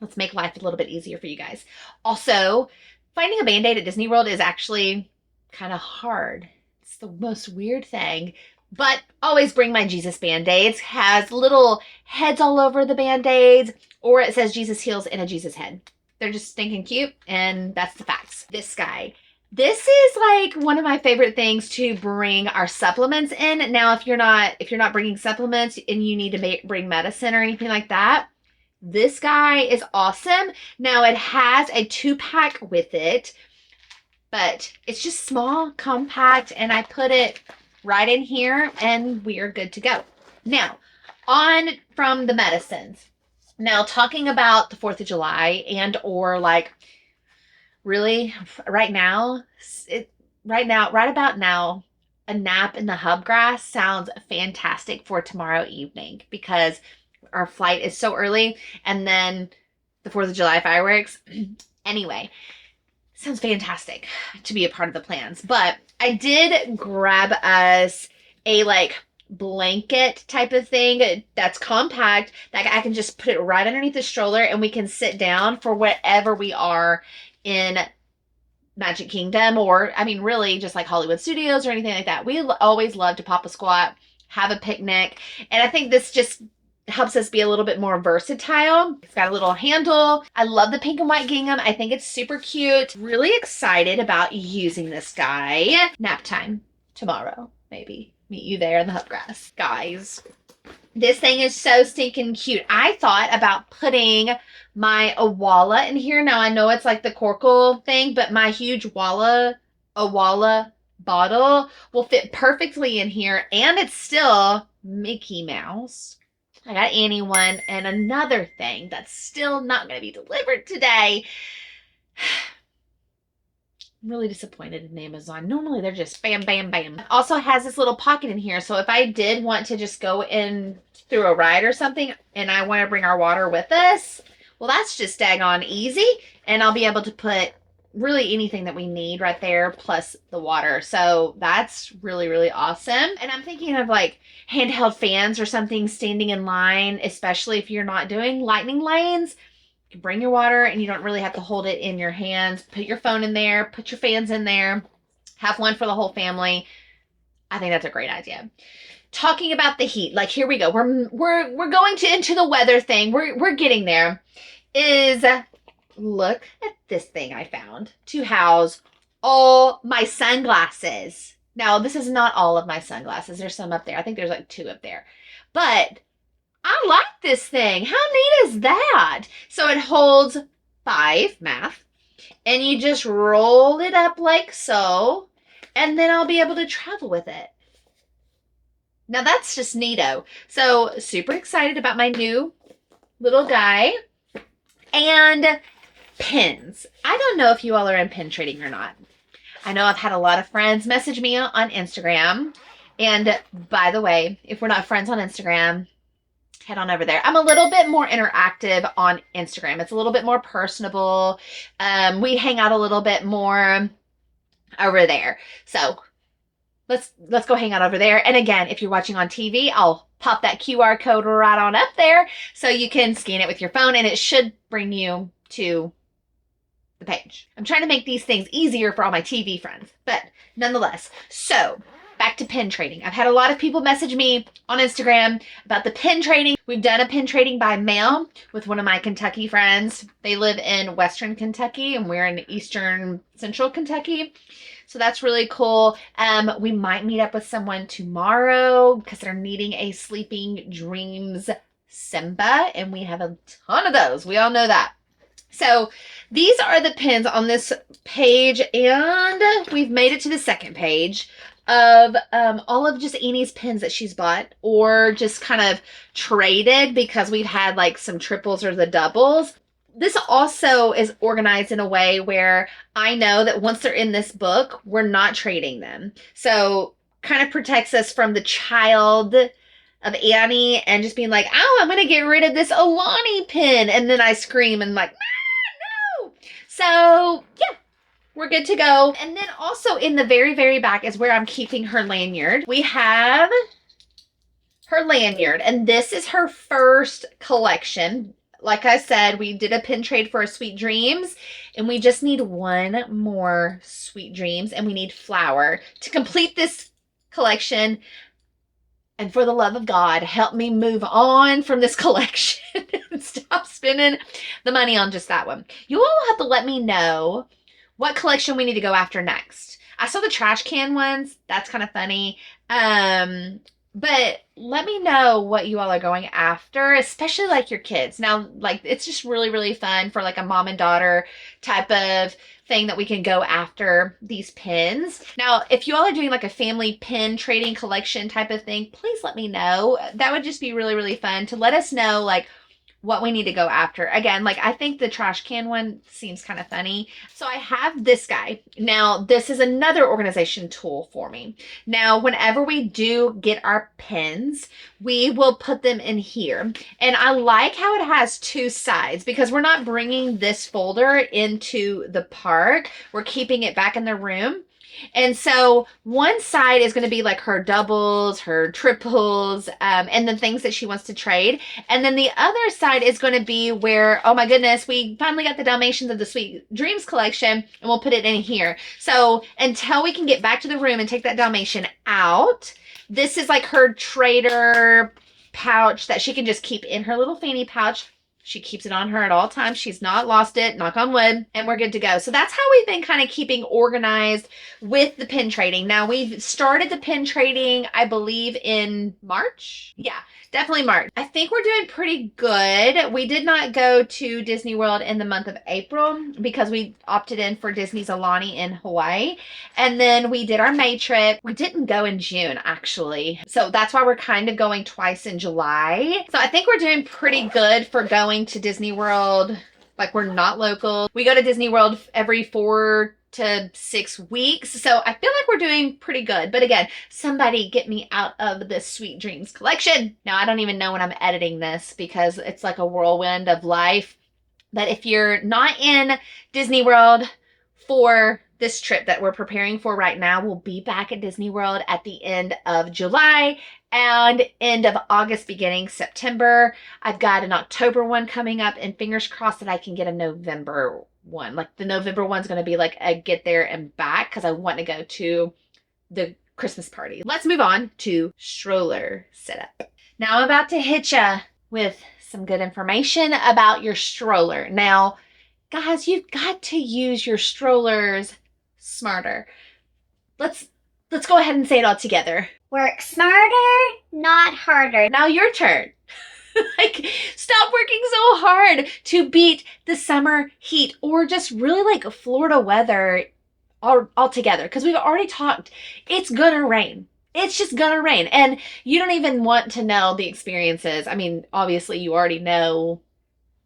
let's make life a little bit easier for you guys. Also, finding a Band-Aid at Disney World is actually kind of hard. It's the most weird thing. But always bring my Jesus Band-Aids. Has little heads all over the Band-Aids, or it says Jesus heals in a Jesus head. They're just stinking cute, and that's the facts. This guy. This is like one of my favorite things to bring our supplements in. Now, if you're not bringing supplements and you need to bring medicine or anything like that, this guy is awesome. Now, it has a 2-pack with it, but it's just small, compact, and I put it right in here and we are good to go. Now, on from the medicines. Now, talking about the 4th of July and or like really right about now, a nap in the hubgrass sounds fantastic for tomorrow evening because our flight is so early and then the 4th of July fireworks. Anyway, sounds fantastic to be a part of the plans. But I did grab us a like blanket type of thing that's compact that I can just put it right underneath the stroller and we can sit down for wherever we are in Magic Kingdom, or I mean really just like Hollywood Studios or anything like that. We always love to pop a squat, have a picnic, and I think this just helps us be a little bit more versatile. It's got a little handle. I love the pink and white gingham. I think it's super cute. Really excited about using this guy. Nap time tomorrow, maybe. Meet you there in the hubgrass. Guys, this thing is so stinking cute. I thought about putting my Awala in here. Now, I know it's like the Corkle thing, but my huge Awala bottle will fit perfectly in here, and it's still Mickey Mouse. I got Annie one, and another thing that's still not going to be delivered today. I'm really disappointed in Amazon. Normally they're just bam, bam, bam. Also has this little pocket in here. So if I did want to just go in through a ride or something and I want to bring our water with us, well, that's just daggone easy. And I'll be able to put really anything that we need right there plus the water. So that's really, really awesome. And I'm thinking of like handheld fans or something standing in line, especially if you're not doing lightning lanes. You bring your water and you don't really have to hold it in your hands. Put your phone in there, put your fans in there, have one for the whole family. I think that's a great idea. talking about the heat, like here we go. We're going to into the weather thing. We're getting there. Is look at this thing I found to house all my sunglasses. Now, this is not all of my sunglasses. There's some up there. I think there's like 2 up there. But I like this thing. How neat is that? So it holds 5, math, and you just roll it up like so, and then I'll be able to travel with it. Now that's just neato. So super excited about my new little guy. And pins. I don't know if you all are in pin trading or not. I know I've had a lot of friends message me on Instagram. And by the way, if we're not friends on Instagram, head on over there. I'm a little bit more interactive on Instagram. It's a little bit more personable. We hang out a little bit more over there. So let's go hang out over there. And again, if you're watching on TV, I'll pop that QR code right on up there so you can scan it with your phone and it should bring you to the page. I'm trying to make these things easier for all my TV friends, but nonetheless. So back to pin trading. I've had a lot of people message me on Instagram about the pin trading. We've done a pin trading by mail with one of my Kentucky friends. They live in Western Kentucky and we're in Eastern Central Kentucky. So that's really cool. We might meet up with someone tomorrow because they're needing a Sleeping Dreams Simba, and we have a ton of those. We all know that. So these are the pins on this page, and we've made it to the second page of all of just Annie's pins that she's bought or just kind of traded because we've had like some triples or the doubles. This also is organized in a way where I know that once they're in this book, we're not trading them. So kind of protects us from the child of Annie and just being like, oh, I'm going to get rid of this Alani pin. And then I scream and like, no. So yeah, we're good to go. And then also in the very, very back is where I'm keeping her lanyard. We have her lanyard, and this is her first collection. Like I said, we did a pin trade for a Sweet Dreams, and we just need one more Sweet Dreams, and we need flour to complete this collection. And for the love of God, help me move on from this collection and stop spending the money on just that one. You all have to let me know what collection we need to go after next. I saw the trash can ones. That's kind of funny. But let me know what you all are going after, especially like your kids. Now, like, it's just really, really fun for like a mom and daughter type of thing that we can go after these pins. Now, if you all are doing like a family pin trading collection type of thing, please let me know. That would just be really, really fun to let us know like what we need to go after. Again, like I think the trash can one seems kind of funny. So I have this guy. Now, this is another organization tool for me. Now, whenever we do get our pins, we will put them in here. And I like how it has 2 sides because we're not bringing this folder into the park. We're keeping it back in the room. And so one side is going to be like her doubles, her triples, and the things that she wants to trade. And then the other side is going to be where, oh my goodness, we finally got the Dalmatians of the Sweet Dreams collection, and we'll put it in here. So until we can get back to the room and take that Dalmatian out, this is like her trader pouch that she can just keep in her little fanny pouch. She keeps it on her at all times. She's not lost it, knock on wood, and we're good to go. So that's how we've been kind of keeping organized with the pin trading. Now, we've started the pin trading, I believe, in March. Yeah, definitely March. I think we're doing pretty good. We did not go to Disney World in the month of April because we opted in for Disney's Alani in Hawaii. And then we did our May trip. We didn't go in June, actually. So that's why we're kind of going twice in July. So I think we're doing pretty good for going to Disney World. Like, we're not local. We go to Disney World every 4 to 6 weeks. So I feel like we're doing pretty good. But again, somebody get me out of this Sweet Dreams collection. Now, I don't even know when I'm editing this because it's like a whirlwind of life. But if you're not in Disney World for this trip that we're preparing for right now, we'll be back at Disney World at the end of July and end of August, beginning September. I've got an October one coming up, and fingers crossed that I can get a November one. Like, the November one's going to be like a get there and back because I want to go to the Christmas party. Let's move on to stroller setup. Now I'm about to hit ya with some good information about your stroller. Now, guys, you've got to use your strollers smarter. Let's go ahead and say it all together. Work smarter, not harder. Now your turn. Like, stop working so hard to beat the summer heat or just really like Florida weather altogether. Because we've already talked, it's gonna rain. It's just gonna rain. And you don't even want to know the experiences. I mean, obviously you already know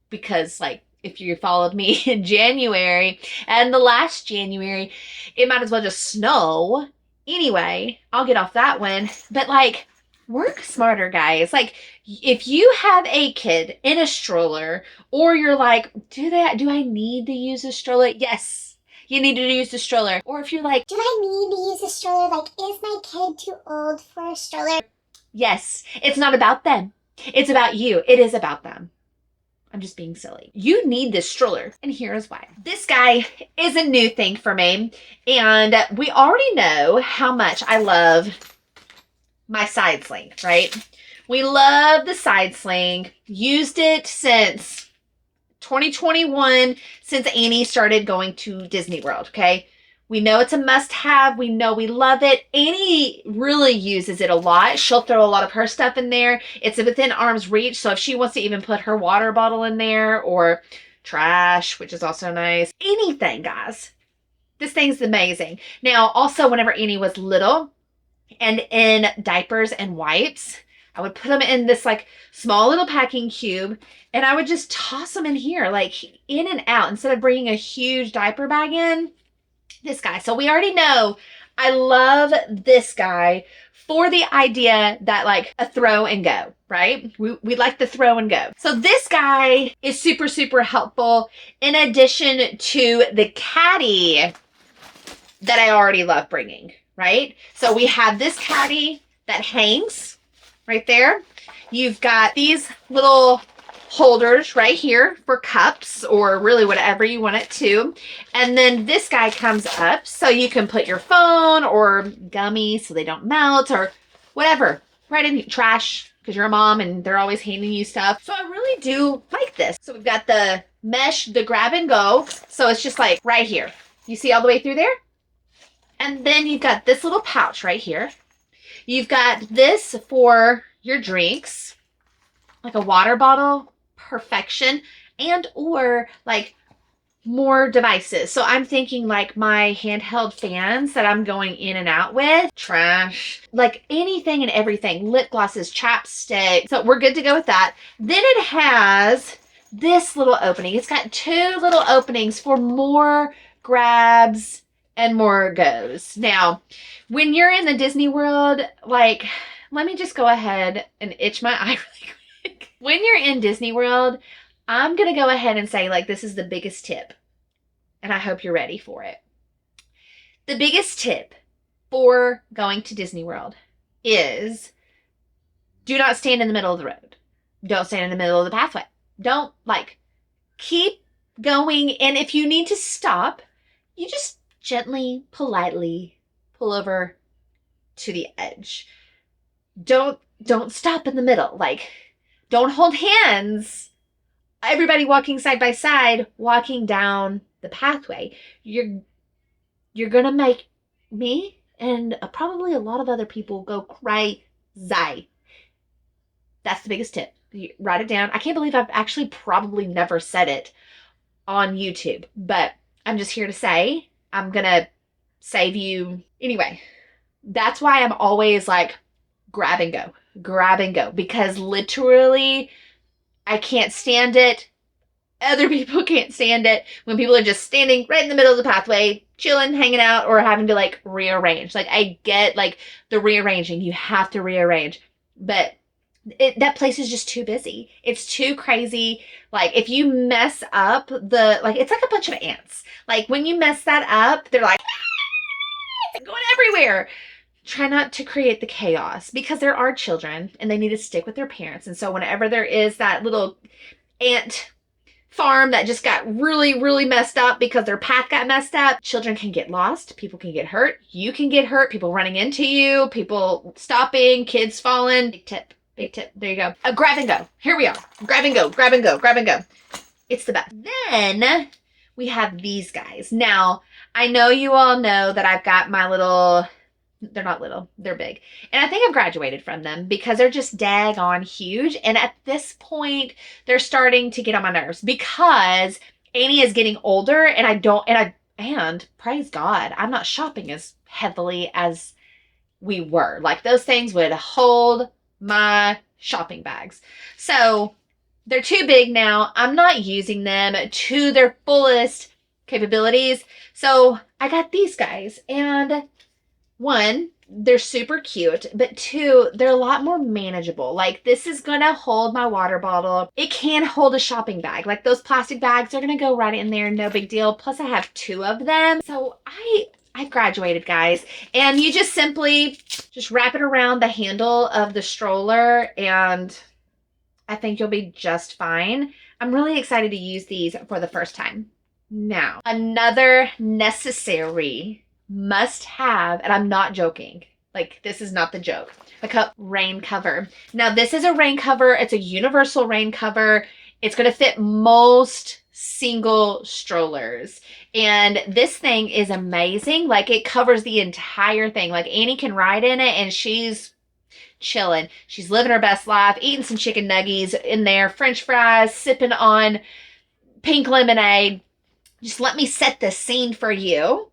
because like if you followed me in January and the last January, it might as well just snow. Anyway, I'll get off that one. But like, work smarter, guys. Like, if you have a kid in a stroller, or you're like, do I need to use a stroller? Yes, you need to use the stroller. Or if you're like, do I need to use a stroller? Like, is my kid too old for a stroller? Yes, it's not about them. It's about you. It is about them. I'm just being silly. You need this stroller, and here's why. This guy is a new thing for me, and we already know how much I love my side sling, right? We love the side sling. Used it since 2021, since Annie started going to Disney World, okay? We know it's a must-have. We know we love it. Annie really uses it a lot. She'll throw a lot of her stuff in there. It's within arm's reach, so if she wants to even put her water bottle in there or trash, which is also nice, anything, guys. This thing's amazing. Now, also, whenever Annie was little, and in diapers and wipes, I would put them in this like small little packing cube and I would just toss them in here, like in and out, instead of bringing a huge diaper bag in. This guy. So we already know I love this guy for the idea that like a throw and go, right? We like the throw and go. So this guy is super, super helpful in addition to the caddy that I already love bringing. Right? So we have this caddy that hangs right there. You've got these little holders right here for cups or really whatever you want it to. And then this guy comes up so you can put your phone or gummies so they don't melt or whatever right in trash because you're a mom and they're always handing you stuff. So I really do like this. So we've got the mesh, the grab and go. So it's just like right here. You see all the way through there? And then you've got this little pouch right here. You've got this for your drinks, like a water bottle, perfection, and or like more devices. So I'm thinking like my handheld fans that I'm going in and out with, trash, like anything and everything, lip glosses, chapstick. So we're good to go with that. Then it has this little opening. It's got two little openings for more grabs and more goes. Now, when you're in the Disney World, like, let me just go ahead and itch my eye really quick. When you're in Disney World, I'm going to go ahead and say, like, this is the biggest tip. And I hope you're ready for it. The biggest tip for going to Disney World is do not stand in the middle of the road. Don't stand in the middle of the pathway. Don't, like, keep going. And if you need to stop, you just gently, politely pull over to the edge. Don't stop in the middle. Like, don't hold hands. Everybody walking side by side, walking down the pathway. You're gonna make me and probably a lot of other people go crazy. That's the biggest tip. You write it down. I can't believe I've actually probably never said it on YouTube, but I'm just here to say I'm gonna save you. Anyway, that's why I'm always like grab and go, because literally I can't stand it. Other people can't stand it when people are just standing right in the middle of the pathway, chilling, hanging out, or having to like rearrange. Like, I get like the rearranging. You have to rearrange, but that place is just too busy. It's too crazy. Like, if you mess up it's like a bunch of ants. Like, when you mess that up, they're like, it's going everywhere. Try not to create the chaos because there are children and they need to stick with their parents. And so whenever there is that little ant farm that just got really, really messed up because their path got messed up. Children can get lost. People can get hurt. You can get hurt. People running into you. People stopping. Kids falling. Big tip. Big tip. There you go. A grab and go. Here we are. Grab and go. Grab and go. Grab and go. It's the best. Then we have these guys. Now, I know you all know that I've got my little... They're not little, they're big. And I think I've graduated from them because they're just daggone huge. And at this point, they're starting to get on my nerves because Annie is getting older and praise God, I'm not shopping as heavily as we were. Like those things would hold my shopping bags. So they're too big now. I'm not using them to their fullest capabilities. So I got these guys, and one, they're super cute, but two, they're a lot more manageable. Like this is gonna hold my water bottle. It can hold a shopping bag. Like those plastic bags are gonna go right in there, no big deal. Plus I have two of them. So I've graduated, guys. And you just simply just wrap it around the handle of the stroller and I think you'll be just fine. I'm really excited to use these for the first time. Now, another necessary must have, and I'm not joking, like this is not the joke, a rain cover. Now this is a rain cover. It's a universal rain cover. It's going to fit most single strollers, and this thing is amazing. Like it covers the entire thing. Like Annie can ride in it and she's chilling. She's living her best life, eating some chicken nuggies in there, french fries, sipping on pink lemonade. Just let me set the scene for you.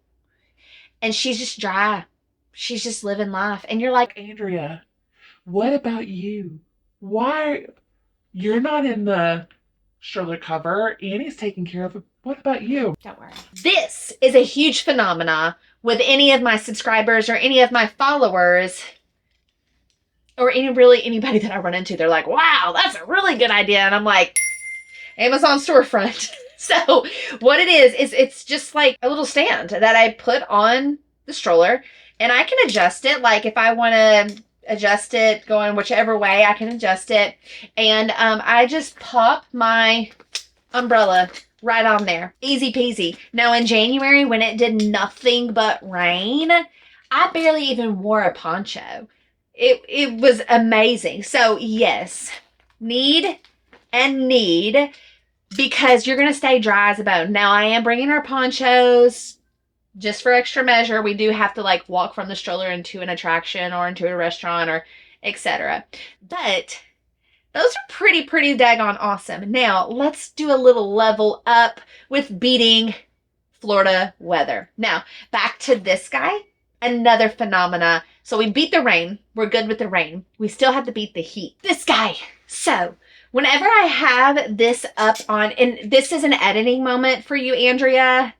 And she's just dry. She's just living life. And you're like, Andrea, what about you? Why? You're not in the stroller cover. Annie's taking care of it. What about you? don't worry. This is a huge phenomena with any of my subscribers or any of my followers or anybody that I run into. They're like, wow, that's a really good idea. And I'm like, Amazon storefront. So what it is it's just like a little stand that I put on the stroller and I can adjust it. Like if I want to adjust it going whichever way, I can adjust it. And I just pop my umbrella right on there. Easy peasy. Now in January when it did nothing but rain, I barely even wore a poncho. It was amazing. So yes, need because you're going to stay dry as a bone. Now, I am bringing our ponchos just for extra measure. We do have to like walk from the stroller into an attraction or into a restaurant or etc. But those are pretty daggone awesome. Now, let's do a little level up with beating Florida weather. Now, back to this guy. Another phenomena. So we beat the rain. We're good with the rain. We still have to beat the heat. This guy. So whenever I have this up on, and this is an editing moment for you, Andrea,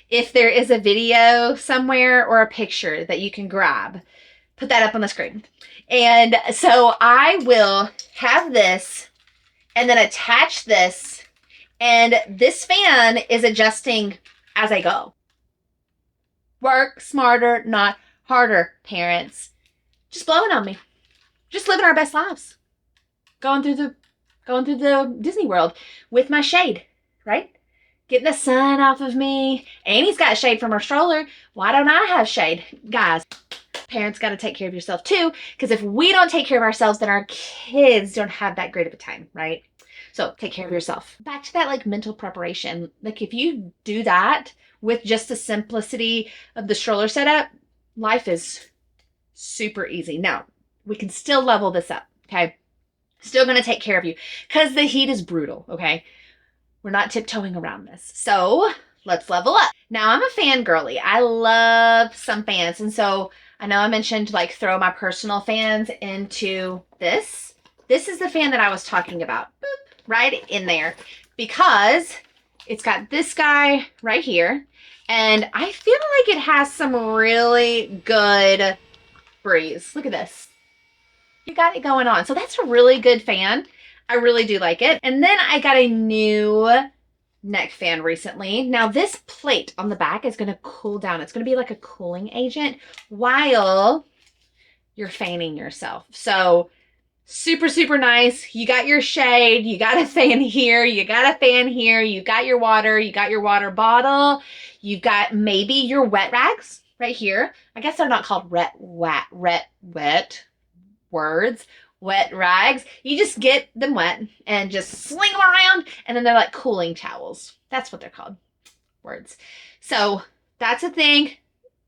if there is a video somewhere or a picture that you can grab, put that up on the screen. And so I will have this and then attach this, and this fan is adjusting as I go. Work smarter, not harder, parents. Just blowing on me. Just living our best lives. Going through the Disney World with my shade, right? Getting the sun off of me. Annie's got shade from her stroller. Why don't I have shade? Guys, parents got to take care of yourself too, because if we don't take care of ourselves, then our kids don't have that great of a time, right? So take care of yourself. Back to that like mental preparation. Like if you do that with just the simplicity of the stroller setup, life is super easy. Now, we can still level this up, okay? Still going to take care of you because the heat is brutal, okay? We're not tiptoeing around this. So let's level up. Now, I'm a fan girly. I love some fans. And so I know I mentioned like throw my personal fans into this. This is the fan that I was talking about. Boop, right in there. Because it's got this guy right here. And I feel like it has some really good breeze. Look at this. You got it going on. So that's a really good fan. I really do like it. And then I got a new neck fan recently. Now this plate on the back is going to cool down. It's going to be like a cooling agent while you're fanning yourself. So Super, super nice. You got your shade, you got a fan here, you got a fan here, you got your water, you got your water bottle, you've got maybe your wet rags right here. I guess they're not called wet words, wet rags. You just get them wet and just sling them around, and then they're like cooling towels. That's what they're called, words. So that's a thing.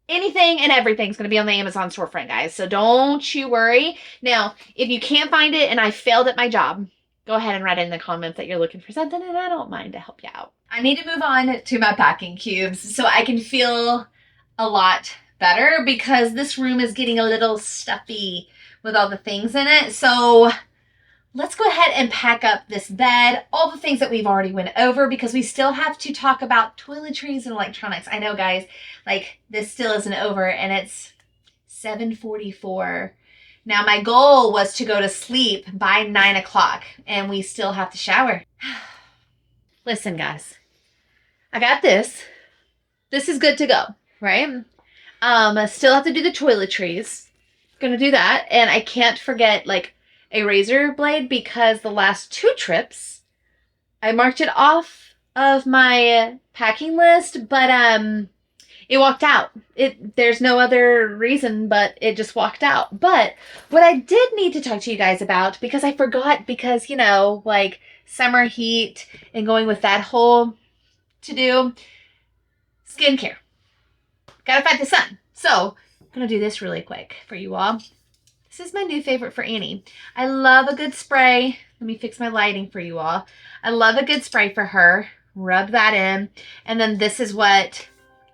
Anything and everything's going to be on the Amazon storefront, guys. So don't you worry. Now, if you can't find it and I failed at my job, go ahead and write in the comments that you're looking for something, and I don't mind to help you out. I need to move on to my packing cubes so I can feel a lot better, because this room is getting a little stuffy with all the things in it. So let's go ahead and pack up this bed, all the things that we've already went over, because we still have to talk about toiletries and electronics. I know, guys, like this still isn't over, and it's 7:44. Now, my goal was to go to sleep by 9 o'clock, and we still have to shower. Listen, guys, I got this. This is good to go, right? I still have to do the toiletries. Gonna do that, and I can't forget, like, a razor blade, because the last 2 trips I marked it off of my packing list, but it walked out. There's no other reason, but it just walked out. But what I did need to talk to you guys about, because I forgot, because, you know, like summer heat and going with that whole to do, skincare. Gotta fight the sun. So I'm gonna do this really quick for you all. This is my new favorite for Annie. I love a good spray. Let me fix my lighting for you all. I love a good spray for her. Rub that in. And then this is what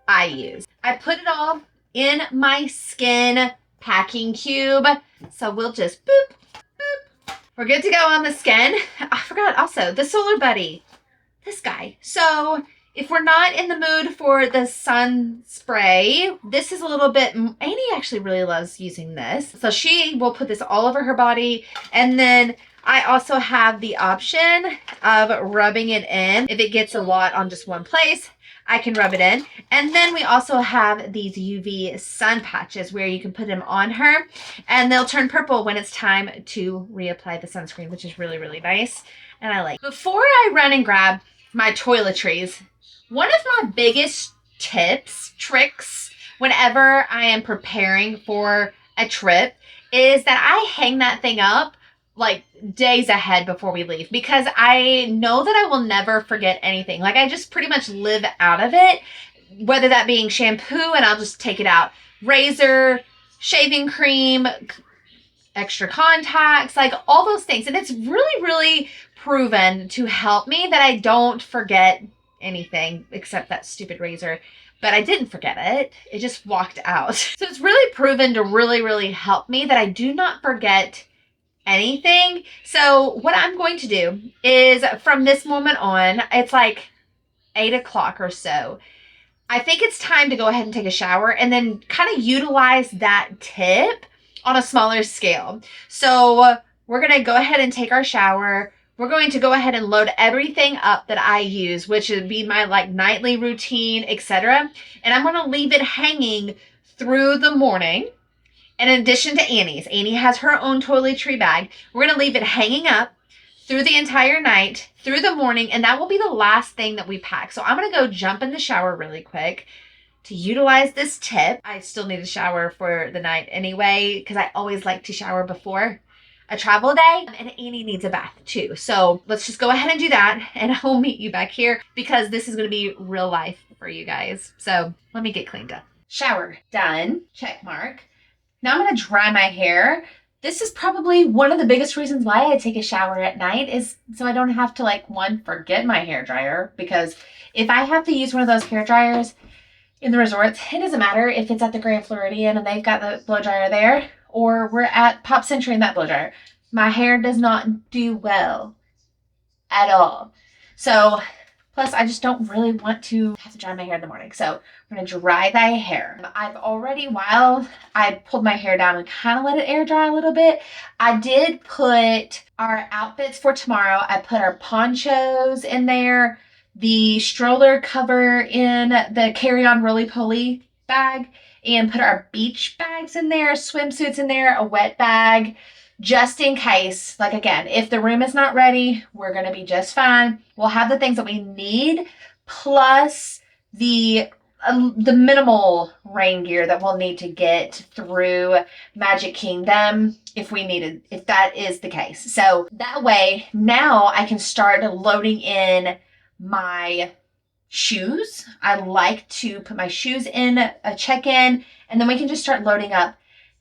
I use. I put it all in my skin packing cube. So we'll just boop, boop. We're good to go on the skin. I forgot also the Solar Buddy. This guy. So if we're not in the mood for the sun spray, this is a little bit, Annie actually really loves using this. So she will put this all over her body. And then I also have the option of rubbing it in. If it gets a lot on just one place, I can rub it in. And then we also have these UV sun patches where you can put them on her, and they'll turn purple when it's time to reapply the sunscreen, which is really, really nice. And I like. Before I run and grab my toiletries, one of my biggest tricks, whenever I am preparing for a trip, is that I hang that thing up like days ahead before we leave, because I know that I will never forget anything. Like, I just pretty much live out of it, whether that being shampoo, and I'll just take it out, razor, shaving cream, extra contacts, like all those things. And it's really, really proven to help me that I don't forget anything except that stupid razor. But I didn't forget it. It just walked out. So it's really proven to really, really help me that I do not forget anything. So what I'm going to do is, from this moment on, it's like 8 o'clock or so, I think it's time to go ahead and take a shower, and then kind of utilize that tip on a smaller scale. So we're going to go ahead and take our shower. We're going to go ahead and load everything up that I use, which would be my like nightly routine, etc. And I'm going to leave it hanging through the morning. In addition to Annie's. Annie has her own toiletry bag. We're going to leave it hanging up through the entire night, through the morning, and that will be the last thing that we pack. So I'm going to go jump in the shower really quick to utilize this tip. I still need a shower for the night anyway, because I always like to shower before a travel day, and Annie needs a bath too. So let's just go ahead and do that, and I will meet you back here, because this is going to be real life for you guys. So let me get cleaned up. Shower done. Check mark. Now I'm going to dry my hair. This is probably one of the biggest reasons why I take a shower at night, is so I don't have to, like, one, forget my hair dryer, because if I have to use one of those hair dryers in the resorts, it doesn't matter if it's at the Grand Floridian and they've got the blow dryer there, or we're at Pop Century and that blow dryer. My hair does not do well at all. So, plus I just don't really want to have to dry my hair in the morning. So I'm going to dry thy hair. I've already, while I pulled my hair down and kind of let it air dry a little bit, I did put our outfits for tomorrow. I put our ponchos in there, the stroller cover in the carry-on roly-poly bag, and put our beach bags in there, swimsuits in there, a wet bag, just in case, like again, if the room is not ready, we're going to be just fine. We'll have the things that we need plus the minimal rain gear that we'll need to get through Magic Kingdom if that is the case. So that way now I can start loading in my shoes. I like to put my shoes in a check-in, and then we can just start loading up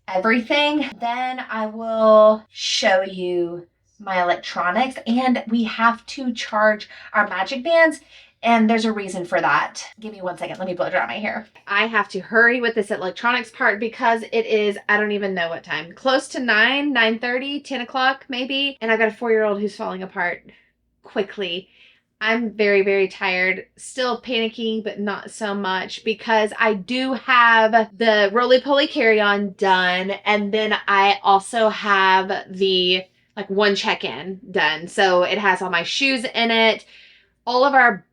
everything. Then I will show you my electronics, and we have to charge our Magic Bands, and there's a reason for that. Give me 1 second. Let me blow dry my hair. I have to hurry with this electronics part because it is, I don't even know what time. Close to 9:30, 10 o'clock maybe. And I've got a 4-year-old who's falling apart quickly. I'm very, very tired. Still panicking, but not so much because I do have the roly-poly carry-on done. And then I also have the one check-in done. So it has all my shoes in it, all of our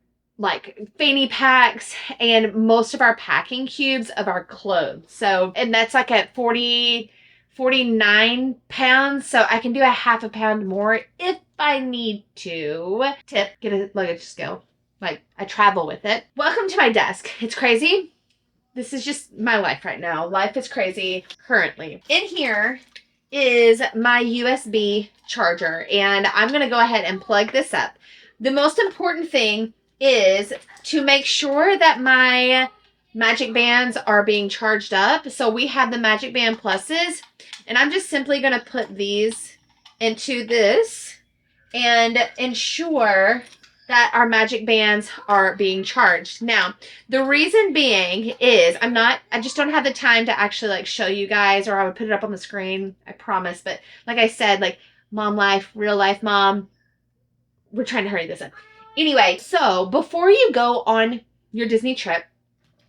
fanny packs, and most of our packing cubes of our clothes. So, and that's at 49 pounds. So I can do a half a pound more if I need to. Tip, get a luggage scale. I travel with it. Welcome to my desk. It's crazy. This is just my life right now. Life is crazy currently. In here is my USB charger, and I'm going to go ahead and plug this up. The most important thing is to make sure that my Magic Bands are being charged up. So we have the Magic Band Pluses, and I'm just simply going to put these into this and ensure that our Magic Bands are being charged. Now, the reason being is I just don't have the time to actually show you guys, or I would put it up on the screen, I promise. But like I said, mom life, real life mom, we're trying to hurry this up. Anyway, so before you go on your Disney trip,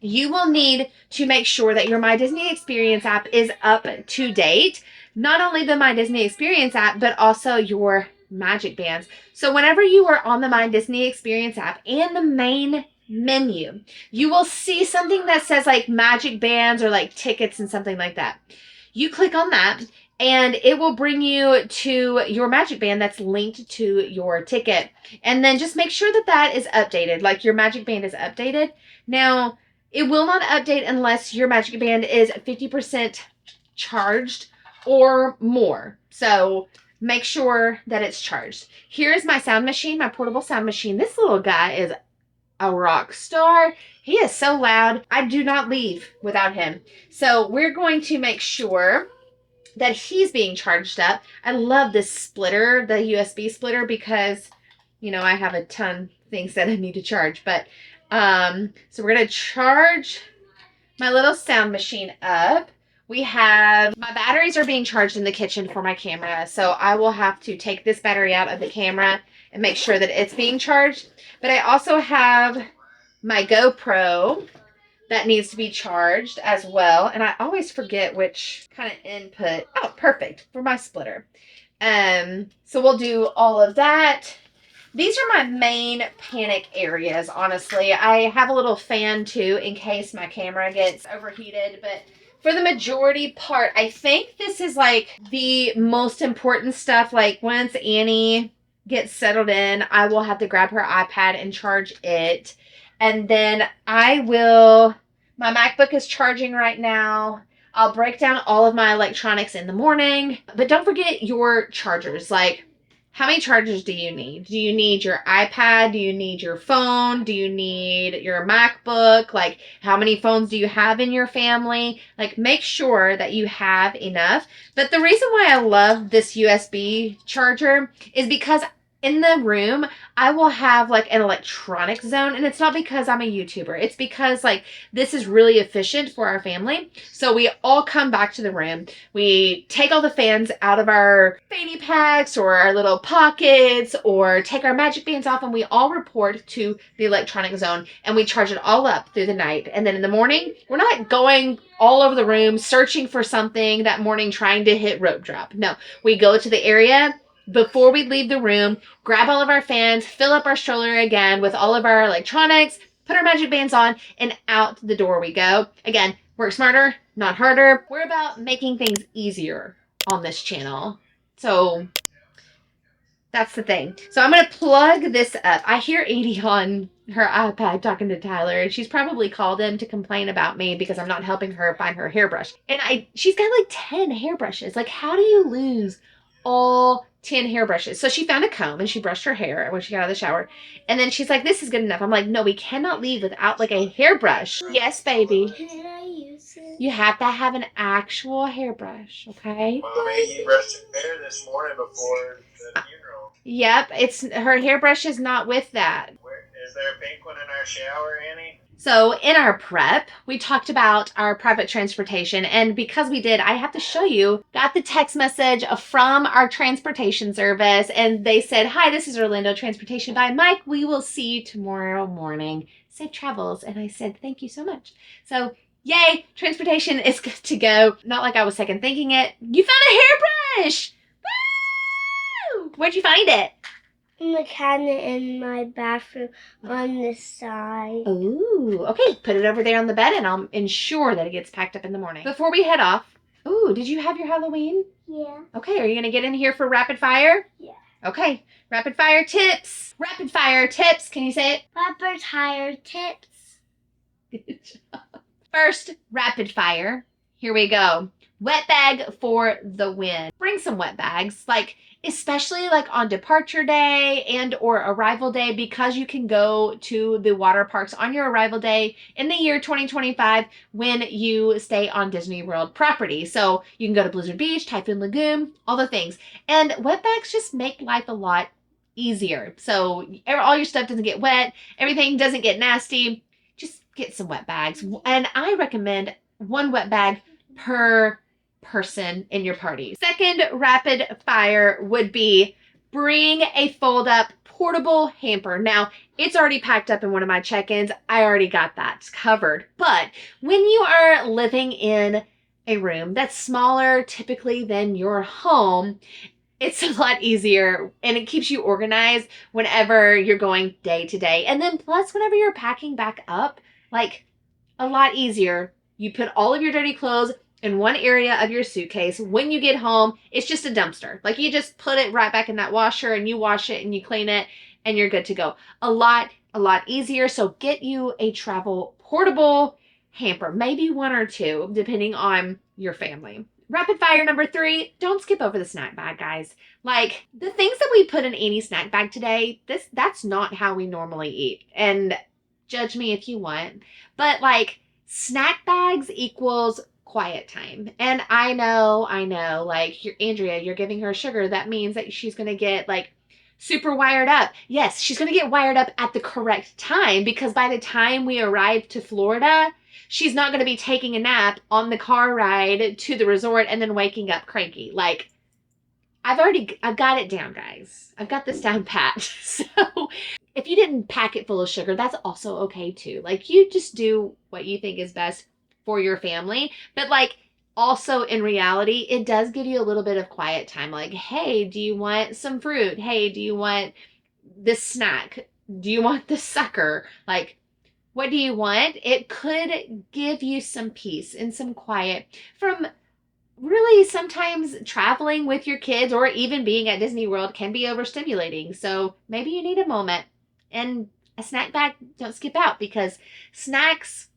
you will need to make sure that your My Disney Experience app is up to date. Not only the My Disney Experience app, but also your Magic Bands. So whenever you are on the My Disney Experience app and the main menu, you will see something that says Magic Bands or tickets and something like that. You click on that, and it will bring you to your Magic Band that's linked to your ticket. And then just make sure that that is updated, your Magic Band is updated. Now, it will not update unless your Magic Band is 50% charged or more. So make sure that it's charged. Here is my sound machine, my portable sound machine. This little guy is a rock star. He is so loud. I do not leave without him. So we're going to make sure that he's being charged up. I love this splitter, the USB splitter, because, I have a ton of things that I need to charge. But, so we're going to charge my little sound machine up. We have, my batteries are being charged in the kitchen for my camera. So I will have to take this battery out of the camera and make sure that it's being charged. But I also have my GoPro that needs to be charged as well. And I always forget which kind of input. Oh, perfect, for my splitter. So we'll do all of that. These are my main panic areas, honestly. I have a little fan too in case my camera gets overheated, but for the majority part, I think this is the most important stuff. Once Annie gets settled in, I will have to grab her iPad and charge it. And then my MacBook is charging right now. I'll break down all of my electronics in the morning. But don't forget your chargers. How many chargers do you need? Do you need your iPad? Do you need your phone? Do you need your MacBook? How many phones do you have in your family? Make sure that you have enough. But the reason why I love this USB charger is because in the room, I will have an electronic zone, and it's not because I'm a YouTuber. It's because this is really efficient for our family. So we all come back to the room. We take all the fans out of our fanny packs or our little pockets, or take our Magic Bands off, and we all report to the electronic zone, and we charge it all up through the night. And then in the morning, we're not going all over the room searching for something that morning trying to hit rope drop. No, we go to the area before we leave the room, grab all of our fans, fill up our stroller again with all of our electronics, put our Magic Bands on, and out the door we go. Again, work smarter, not harder. We're about making things easier on this channel. So that's the thing. So I'm going to plug this up. I hear Edie on her iPad talking to Tyler, and she's probably called him to complain about me because I'm not helping her find her hairbrush. And she's got like 10 hairbrushes. Like, how do you lose all 10 hairbrushes? So she found a comb and she brushed her hair when she got out of the shower. And then she's like, this is good enough. I'm like, no, we cannot leave without like a hairbrush. Yes, baby. Can I use it? You have to have an actual hairbrush, okay? Well, he brushed his hair this morning before the funeral. Yep, her hairbrush is not with that. Is there a pink one in our shower, Annie? So in our prep, we talked about our private transportation, and because we did, I have to show you, got the text message from our transportation service, and they said, hi, this is Orlando Transportation by Mike. We will see you tomorrow morning. Safe travels. And I said, thank you so much. So yay, transportation is good to go. Not like I was second thinking it. You found a hairbrush! Woo! Where'd you find it? In the cabinet in my bathroom on the side. Ooh, okay. Put it over there on the bed and I'll ensure that it gets packed up in the morning. Before we head off, ooh, did you have your Halloween? Yeah. Okay, are you going to get in here for rapid fire? Yeah. Okay, rapid fire tips. Rapid fire tips. Can you say it? Rapid fire tips. Good job. First, rapid fire. Here we go. Wet bag for the win. Bring some wet bags, like especially like on departure day and or arrival day, because you can go to the water parks on your arrival day in the year 2025 when you stay on Disney World property. So you can go to Blizzard Beach, Typhoon Lagoon, all the things. And wet bags just make life a lot easier. So all your stuff doesn't get wet, everything doesn't get nasty. Just get some wet bags. And I recommend one wet bag per person in your party. Second rapid fire would be bring a fold up portable hamper. Now, it's already packed up in one of my check-ins. I already got that covered. But when you are living in a room that's smaller typically than your home, it's a lot easier and it keeps you organized whenever you're going day to day. And then plus whenever you're packing back up, like a lot easier. You put all of your dirty clothes in one area of your suitcase. When you get home, it's just a dumpster. Like you just put it right back in that washer and you wash it and you clean it and you're good to go. A lot easier. So get you a travel portable hamper, maybe one or two, depending on your family. Rapid fire number 3, don't skip over the snack bag, guys. Like the things that we put in any snack bag today, that's not how we normally eat. And judge me if you want, but like snack bags equals quiet time. And I know, like Andrea, you're giving her sugar. That means that she's going to get like super wired up. Yes, she's going to get wired up at the correct time, because by the time we arrive to Florida, she's not going to be taking a nap on the car ride to the resort and then waking up cranky. Like I've got it down, guys. I've got this down pat. So if you didn't pack it full of sugar, that's also okay too. Like you just do what you think is best for your family. But like also in reality, it does give you a little bit of quiet time. Like, hey, do you want some fruit? Hey, do you want this snack? Do you want this sucker? Like, what do you want? It could give you some peace and some quiet from really sometimes traveling with your kids or even being at Disney World can be overstimulating. So maybe you need a moment, and a snack bag, don't skip out, because snacks,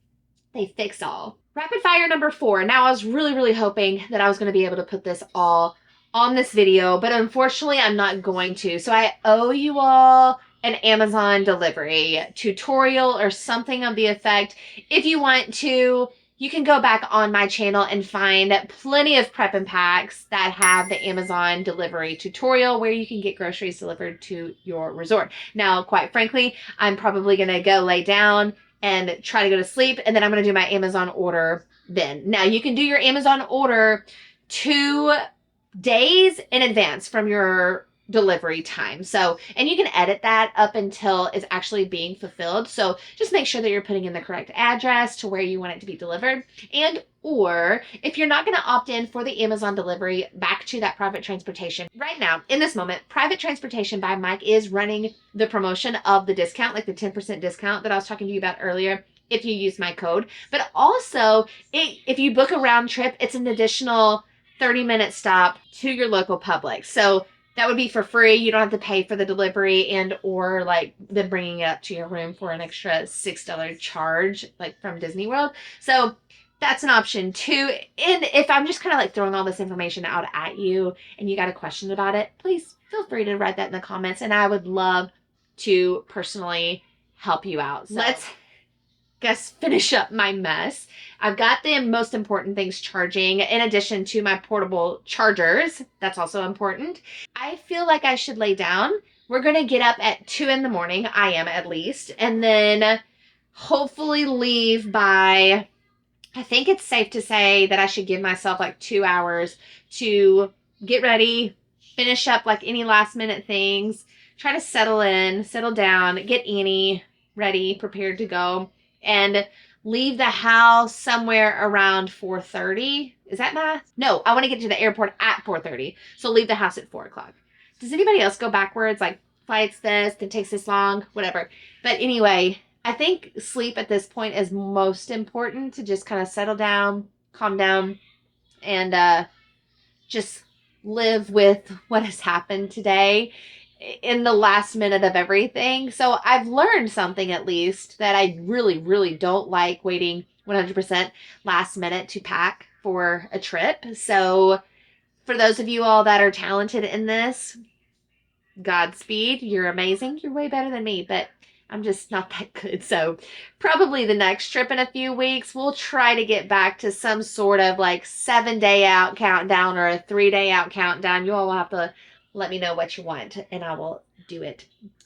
they fix all. Rapid fire number 4. Now I was really hoping that I was going to be able to put this all on this video, but unfortunately I'm not going to. So I owe you all an Amazon delivery tutorial or something of the effect. If you want to, you can go back on my channel and find plenty of prep and packs that have the Amazon delivery tutorial where you can get groceries delivered to your resort. Now, quite frankly, I'm probably going to go lay down and try to go to sleep, and then I'm going to do my Amazon order then. Now, you can do your Amazon order 2 days in advance from your delivery time. So, and you can edit that up until it's actually being fulfilled. So just make sure that you're putting in the correct address to where you want it to be delivered. And or if you're not going to opt in for the Amazon delivery back to that private transportation, right now in this moment, private transportation by Mike is running the promotion of the discount, like the 10% discount that I was talking to you about earlier, if you use my code. But also if you book a round trip, it's an additional 30-minute stop to your local Publix. So that would be for free. You don't have to pay for the delivery and or like them bringing it up to your room for an extra $6 charge like from Disney World. So that's an option too. And if I'm just kind of like throwing all this information out at you and you got a question about it, please feel free to write that in the comments and I would love to personally help you out. So let's finish up my mess. I've got the most important things charging in addition to my portable chargers. That's also important. I feel like I should lay down. We're going to get up at 2 in the morning. I am at least. And then hopefully leave by, I think it's safe to say that I should give myself like 2 hours to get ready, finish up like any last minute things, try to settle in, settle down, get Annie ready, prepared to go, and leave the house somewhere around 4:30. Is that math? No, I want to get to the airport at 4:30. So leave the house at 4 o'clock. Does anybody else go backwards? Like flights this, it takes this long, whatever. But anyway, I think sleep at this point is most important to just kind of settle down, calm down, and just live with what has happened today in the last minute of everything. So I've learned something at least that I really, really don't like waiting 100% last minute to pack for a trip. So for those of you all that are talented in this, Godspeed. You're amazing. You're way better than me, but I'm just not that good. So probably the next trip in a few weeks, we'll try to get back to some sort of like 7-day out countdown or a 3-day out countdown. You all will have to let me know what you want and I will do it.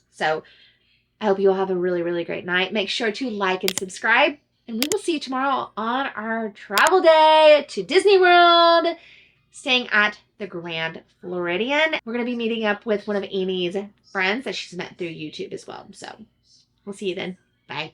So I hope you all have a really, really great night. Make sure to like and subscribe and we will see you tomorrow on our travel day to Disney World, staying at the Grand Floridian. We're going to be meeting up with one of Annie's friends that she's met through YouTube as well. So we'll see you then. Bye.